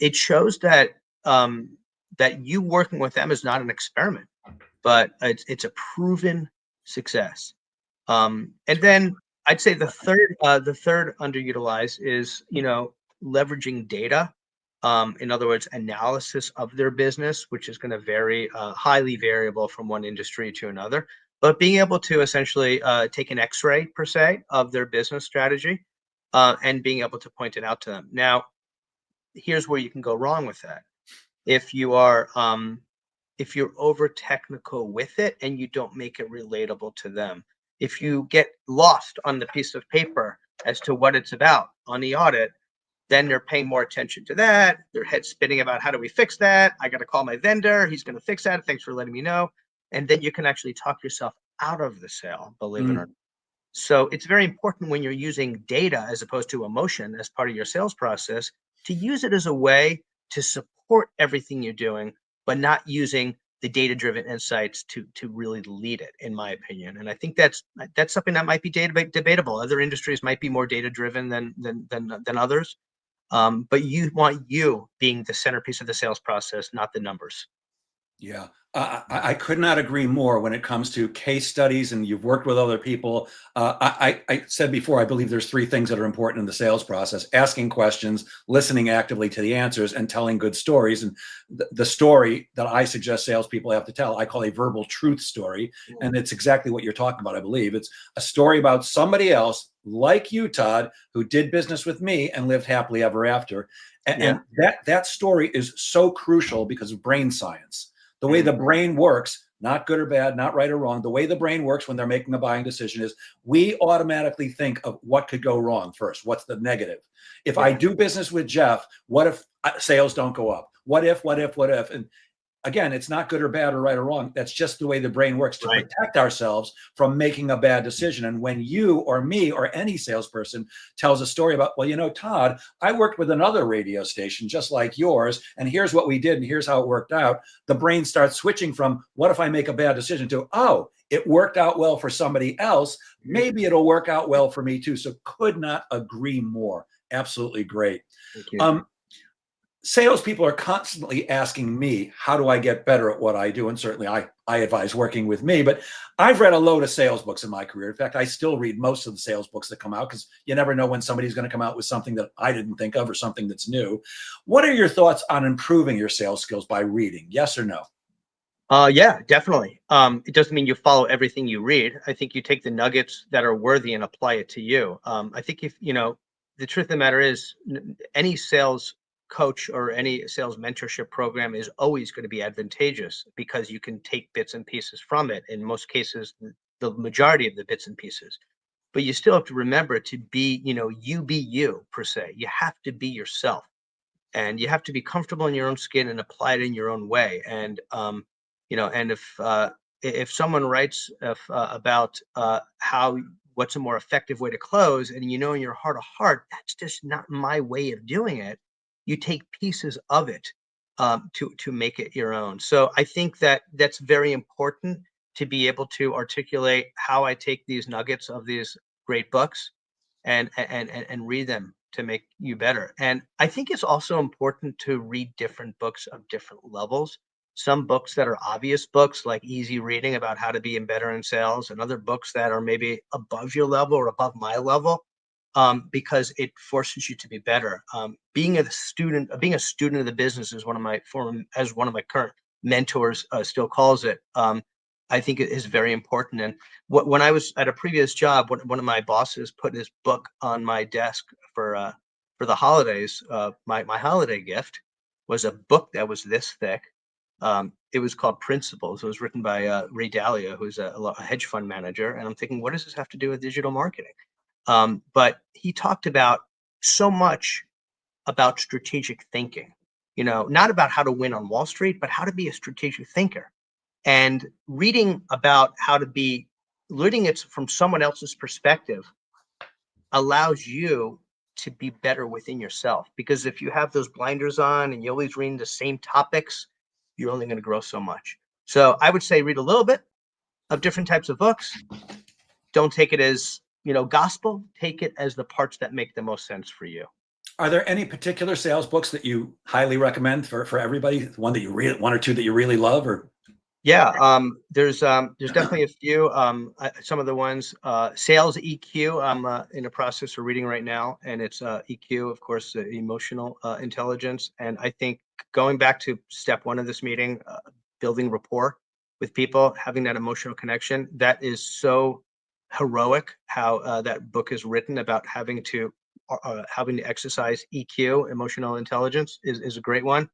S2: it shows that that you working with them is not an experiment, but it's a proven success. And then I'd say the third underutilized is leveraging data. In other words, analysis of their business, which is going to vary highly variable from one industry to another, but being able to essentially take an X-ray per se of their business strategy and being able to point it out to them. Now, here's where you can go wrong with that. If you're over technical with it and you don't make it relatable to them, if you get lost on the piece of paper as to what it's about on the audit, then they're paying more attention to that. Their head's spinning about how do we fix that? I got to call my vendor. He's going to fix that. Thanks for letting me know. And then you can actually talk yourself out of the sale, believe it or not. So it's very important when you're using data as opposed to emotion as part of your sales process to use it as a way to support everything you're doing, but not using the data-driven insights to really lead it, in my opinion. And I think that's something that might be debatable. Other industries might be more data-driven than others. But you want you being the centerpiece of the sales process, not the numbers.
S1: Yeah, I could not agree more when it comes to case studies and you've worked with other people. I said before, I believe there's three things that are important in the sales process: asking questions, listening actively to the answers, and telling good stories. And the story that I suggest salespeople have to tell, I call a verbal truth story. And it's exactly what you're talking about, I believe. It's a story about somebody else like you, Todd, who did business with me and lived happily ever after. And that story is so crucial because of brain science. The way the brain works, not good or bad, not right or wrong, the way the brain works when they're making a buying decision is we automatically think of what could go wrong first. What's the negative? If I do business with Jeff, what if sales don't go up? What if? And again, it's not good or bad or right or wrong. That's just the way the brain works to protect ourselves from making a bad decision. And when you or me or any salesperson tells a story about, well, Todd, I worked with another radio station just like yours, and here's what we did, and here's how it worked out, the brain starts switching from what if I make a bad decision to, oh, it worked out well for somebody else. Maybe it'll work out well for me too. So could not agree more. Absolutely great.
S2: Thank you.
S1: Salespeople are constantly asking me, how do I get better at what I do? And certainly I advise working with me, but I've read a load of sales books in my career. In fact, I still read most of the sales books that come out because you never know when somebody's going to come out with something that I didn't think of or something that's new. What are your thoughts on improving your sales skills by reading? Yes or no?
S2: Yeah, definitely. It doesn't mean you follow everything you read. I think you take the nuggets that are worthy and apply it to you. I think if, the truth of the matter is any sales coach or any sales mentorship program is always going to be advantageous because you can take bits and pieces from it. In most cases, the majority of the bits and pieces, but you still have to remember to be, you be you per se. You have to be yourself and you have to be comfortable in your own skin and apply it in your own way. And, and if someone writes about how what's a more effective way to close, and in your heart of heart that's just not my way of doing it, you take pieces of it to make it your own. So I think that that's very important to be able to articulate how I take these nuggets of these great books and read them to make you better. And I think it's also important to read different books of different levels. Some books that are obvious books, like easy reading about how to be better in sales, and other books that are maybe above your level or above my level, because it forces you to be better. Being a student of the business is one of my current mentors still calls it. I think it is very important. And when I was at a previous job, one of my bosses put his book on my desk for the holidays. My holiday gift was a book that was this thick. It was called Principles. It was written by Ray Dalio, who's a hedge fund manager. And I'm thinking, what does this have to do with digital marketing? But he talked about so much about strategic thinking, not about how to win on Wall Street, but how to be a strategic thinker. And reading it from someone else's perspective allows you to be better within yourself. Because if you have those blinders on and you're always reading the same topics, you're only going to grow so much. So I would say read a little bit of different types of books. Don't take it as, gospel. Take it as the parts that make the most sense for you.
S1: Are there any particular sales books that you highly recommend for everybody? One or two that you really love, or?
S2: Yeah, there's definitely a few. Some of the ones, Sales EQ, I'm in a process of reading right now, and it's EQ, of course, emotional intelligence. And I think going back to step one of this meeting, building rapport with people, having that emotional connection, that is so heroic. How that book is written about having to exercise EQ, emotional intelligence, is a great one.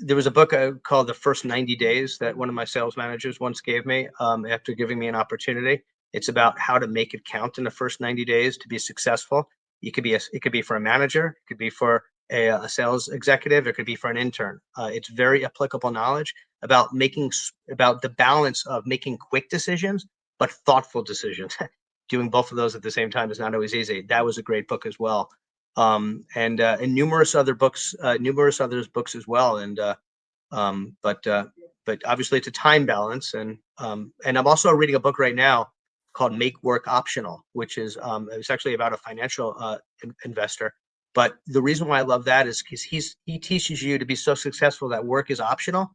S2: There was a book called The First 90 Days that one of my sales managers once gave me after giving me an opportunity. It's about how to make it count in the first 90 days to be successful. It could be for a manager, it could be for a sales executive, it could be for an intern. It's very applicable knowledge about the balance of making quick decisions, but thoughtful decisions. Doing both of those at the same time is not always easy. That was a great book as well. And numerous other books as well. And but obviously it's a time balance. And I'm also reading a book right now called Make Work Optional, which is it's actually about a financial investor. But the reason why I love that is because he teaches you to be so successful that work is optional.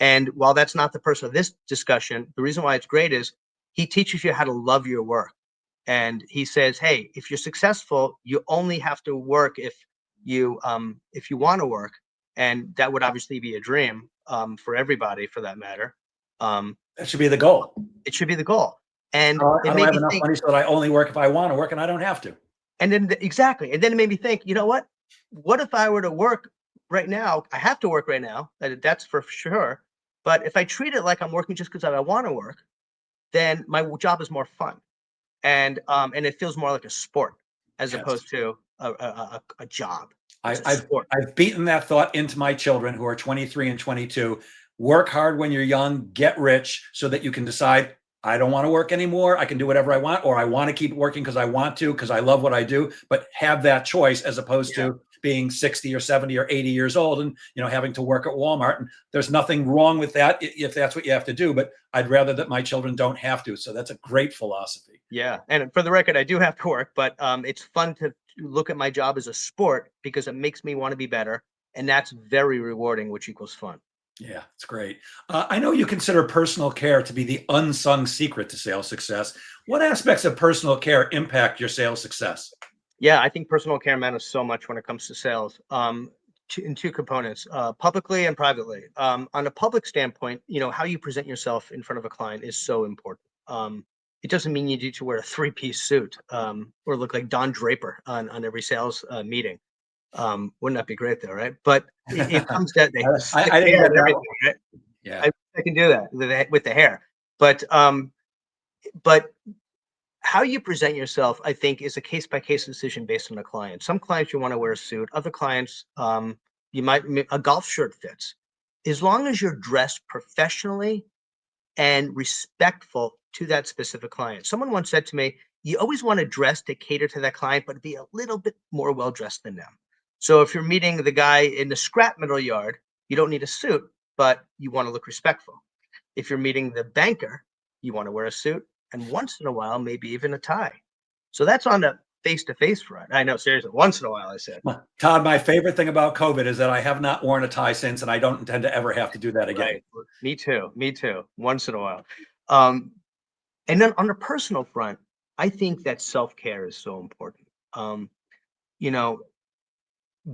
S2: And while that's not the purpose of this discussion, the reason why it's great is he teaches you how to love your work. And he says, hey, if you're successful, you only have to work if you want to work. And that would obviously be a dream for everybody, for that matter.
S1: That should be the goal.
S2: It should be the goal. And
S1: I
S2: it
S1: don't
S2: made
S1: have
S2: me
S1: enough
S2: think,
S1: money so that I only work if I want to work and I don't have to.
S2: and then exactly. And then it made me think, you know what? What if I were to work right now? I have to work right now. That's for sure. But if I treat it like I'm working just because I want to work, then my job is more fun. And it feels more like a sport as opposed to a job.
S1: I've beaten that thought into my children who are 23 and 22. Work hard when you're young, get rich so that you can decide, I don't want to work anymore. I can do whatever I want, or I want to keep working because I want to, because I love what I do, but have that choice as opposed to being 60 or 70 or 80 years old and, having to work at Walmart. And there's nothing wrong with that if that's what you have to do, but I'd rather that my children don't have to. So that's a great philosophy.
S2: Yeah. And for the record, I do have to work, but it's fun look at my job as a sport because it makes me want to be better. And that's very rewarding, which equals fun.
S1: Yeah, it's great. I know you consider personal care to be the unsung secret to sales success. What aspects of personal care impact your sales success?
S2: Yeah, I think personal care matters so much when it comes to sales. In two components, publicly and privately. On a public standpoint, how you present yourself in front of a client is so important. It doesn't mean you need to wear a three-piece suit or look like Don Draper on every sales meeting. Wouldn't that be great though, right? But it comes down to the slick
S1: I didn't
S2: hair
S1: get
S2: and
S1: that
S2: everything,
S1: one.
S2: right?
S1: Yeah.
S2: I can do that with the hair. But how you present yourself, I think, is a case-by-case decision based on the client. Some clients you want to wear a suit. Other clients, a golf shirt fits. As long as you're dressed professionally and respectful to that specific client. Someone once said to me, you always want to dress to cater to that client, but be a little bit more well-dressed than them. So if you're meeting the guy in the scrap metal yard, you don't need a suit, but you want to look respectful. If you're meeting the banker, you want to wear a suit, and once in a while, maybe even a tie. So that's on the face-to-face front. I know, seriously, once in a while, I said.
S1: Well, Todd, my favorite thing about COVID is that I have not worn a tie since, and I don't intend to ever have to do that again.
S2: Right. Me too. Me too. Once in a while. Um, and then on the personal front, I think that self-care is so important. You know,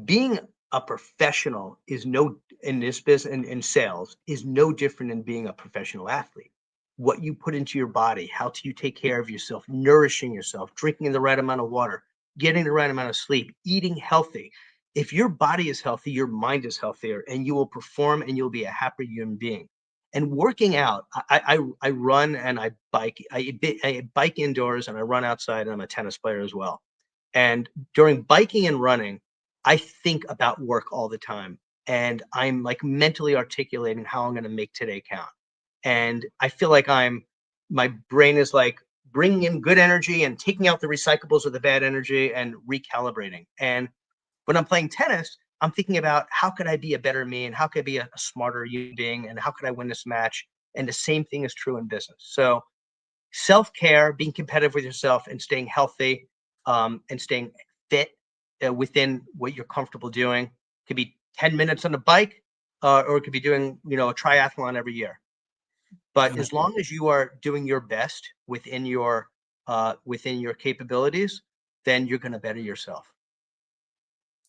S2: being a professional is in this business in sales is no different than being a professional athlete. What you put into your body, how do you take care of yourself, nourishing yourself, drinking the right amount of water, getting the right amount of sleep, eating healthy. If your body is healthy, your mind is healthier, and you will perform and you'll be a happier human being. And working out, I run and I bike. I bike indoors and I run outside, and I'm a tennis player as well. And during biking and running, I think about work all the time, and I'm like mentally articulating how I'm going to make today count. And I feel like my brain is like bringing in good energy and taking out the recyclables of the bad energy and recalibrating. And when I'm playing tennis, I'm thinking about how could I be a better me and how could I be a smarter human being and how could I win this match? And the same thing is true in business. So self-care, being competitive with yourself and staying healthy and staying fit within what you're comfortable doing. It could be 10 minutes on a bike or it could be doing, a triathlon every year. But as long as you are doing your best within your capabilities, then you're going to better yourself.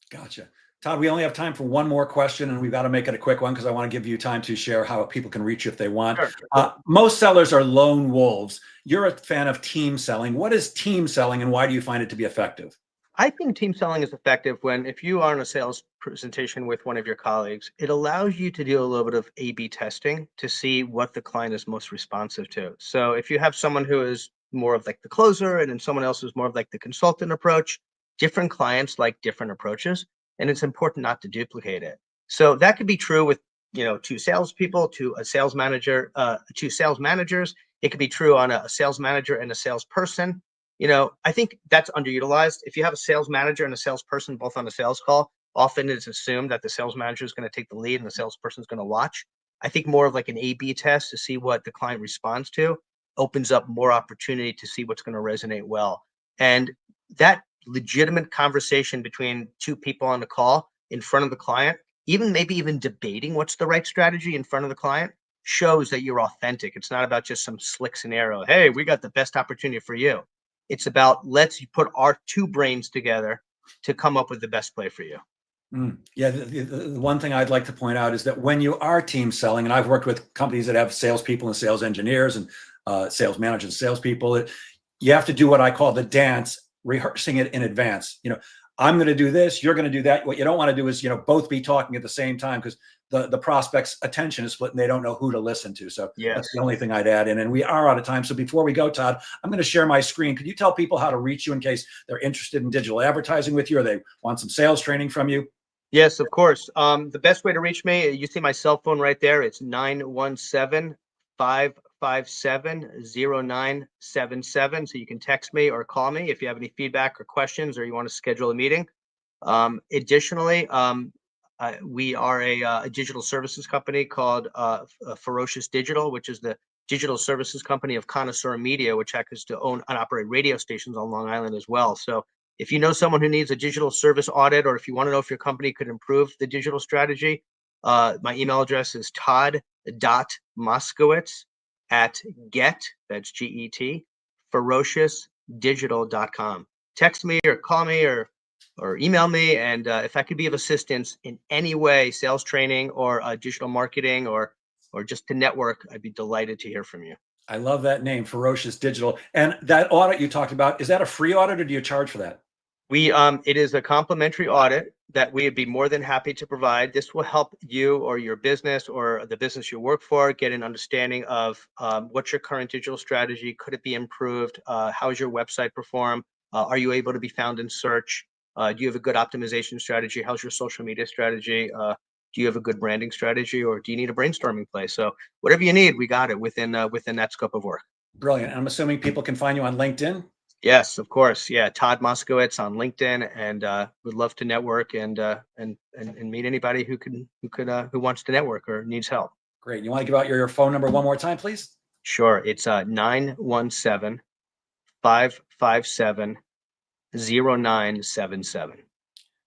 S1: Gotcha. Todd, we only have time for one more question, and we've got to make it a quick one because I want to give you time to share how people can reach you if they want.
S2: Sure.
S1: Most sellers are lone wolves. You're a fan of team selling. What is team selling, and why do you find it to be effective?
S2: I think team selling is effective if you are in a sales presentation with one of your colleagues, it allows you to do a little bit of A/B testing to see what the client is most responsive to. So if you have someone who is more of like the closer and then someone else who's more of like the consultant approach, different clients like different approaches, and it's important not to duplicate it. So that could be true with two salespeople, to a sales manager, two sales managers. It could be true on a sales manager and a salesperson. I think that's underutilized. If you have a sales manager and a salesperson both on a sales call, often it's assumed that the sales manager is going to take the lead and the salesperson is going to watch. I think more of like an A/B test to see what the client responds to opens up more opportunity to see what's going to resonate well. And that legitimate conversation between two people on the call in front of the client, maybe even debating what's the right strategy in front of the client, shows that you're authentic. It's not about just some slick scenario. Hey, we got the best opportunity for you. It's about let's put our two brains together to come up with the best play for you.
S1: Yeah, the one thing I'd like to point out is that when you are team selling, and I've worked with companies that have salespeople and sales engineers and sales managers and salespeople, you have to do what I call the dance, rehearsing it in advance. I'm going to do this, you're going to do that. What you don't want to do is, both be talking at the same time because the prospect's attention is split and they don't know who to listen to. So That's the only thing I'd add in. And we are out of time. So before we go, Todd, I'm going to share my screen. Could you tell people how to reach you in case they're interested in digital advertising with you or they want some sales training from you?
S2: Yes, of course. The best way to reach me, you see my cell phone right there. It's 917-557-0977. So you can text me or call me if you have any feedback or questions or you want to schedule a meeting. Additionally, we are a digital services company called Ferocious Digital, which is the digital services company of Townsquare Media, which happens to own and operate radio stations on Long Island as well. So If you know someone who needs a digital service audit, or if you want to know if your company could improve the digital strategy, my email address is todd.moskowitz@get, that's GET, ferociousdigital.com. Text me or call me or email me, and if I could be of assistance in any way, sales training or digital marketing or just to network, I'd be delighted to hear from you.
S1: I love that name, Ferocious Digital. And that audit you talked about, is that a free audit or do you charge for that?
S2: It is a complimentary audit that we would be more than happy to provide. This will help you or your business or the business you work for get an understanding of what's your current digital strategy. Could it be improved? How's your website perform? Are you able to be found in search? Do you have a good optimization strategy? How's your social media strategy? Do you have a good branding strategy, or do you need a brainstorming place? So whatever you need, we got it within that scope of work.
S1: Brilliant. I'm assuming people can find you on LinkedIn.
S2: Yes, of course. Yeah, Todd Moskowitz on LinkedIn, and would love to network and meet anybody who who wants to network or needs help.
S1: Great. You want to give out your phone number one more time, please?
S2: Sure, it's 917-557-0977.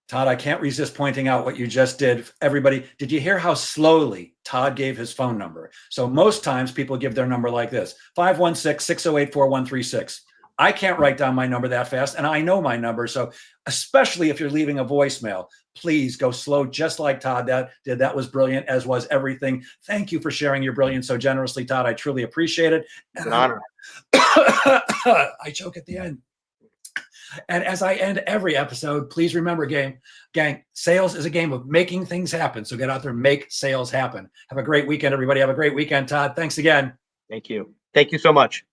S1: Todd, I can't resist pointing out what you just did. Everybody, did you hear how slowly Todd gave his phone number? So most times people give their number like this: 516-608-4136. I can't write down my number that fast, and I know my number. So especially if you're leaving a voicemail, please go slow, just like Todd did. That was brilliant, as was everything. Thank you for sharing your brilliance so generously, Todd. I truly appreciate it.
S2: It's an honor.
S1: I choke at the end. And as I end every episode, please remember, gang, sales is a game of making things happen. So get out there and make sales happen. Have a great weekend, everybody. Have a great weekend, Todd. Thanks again.
S2: Thank you. Thank you so much.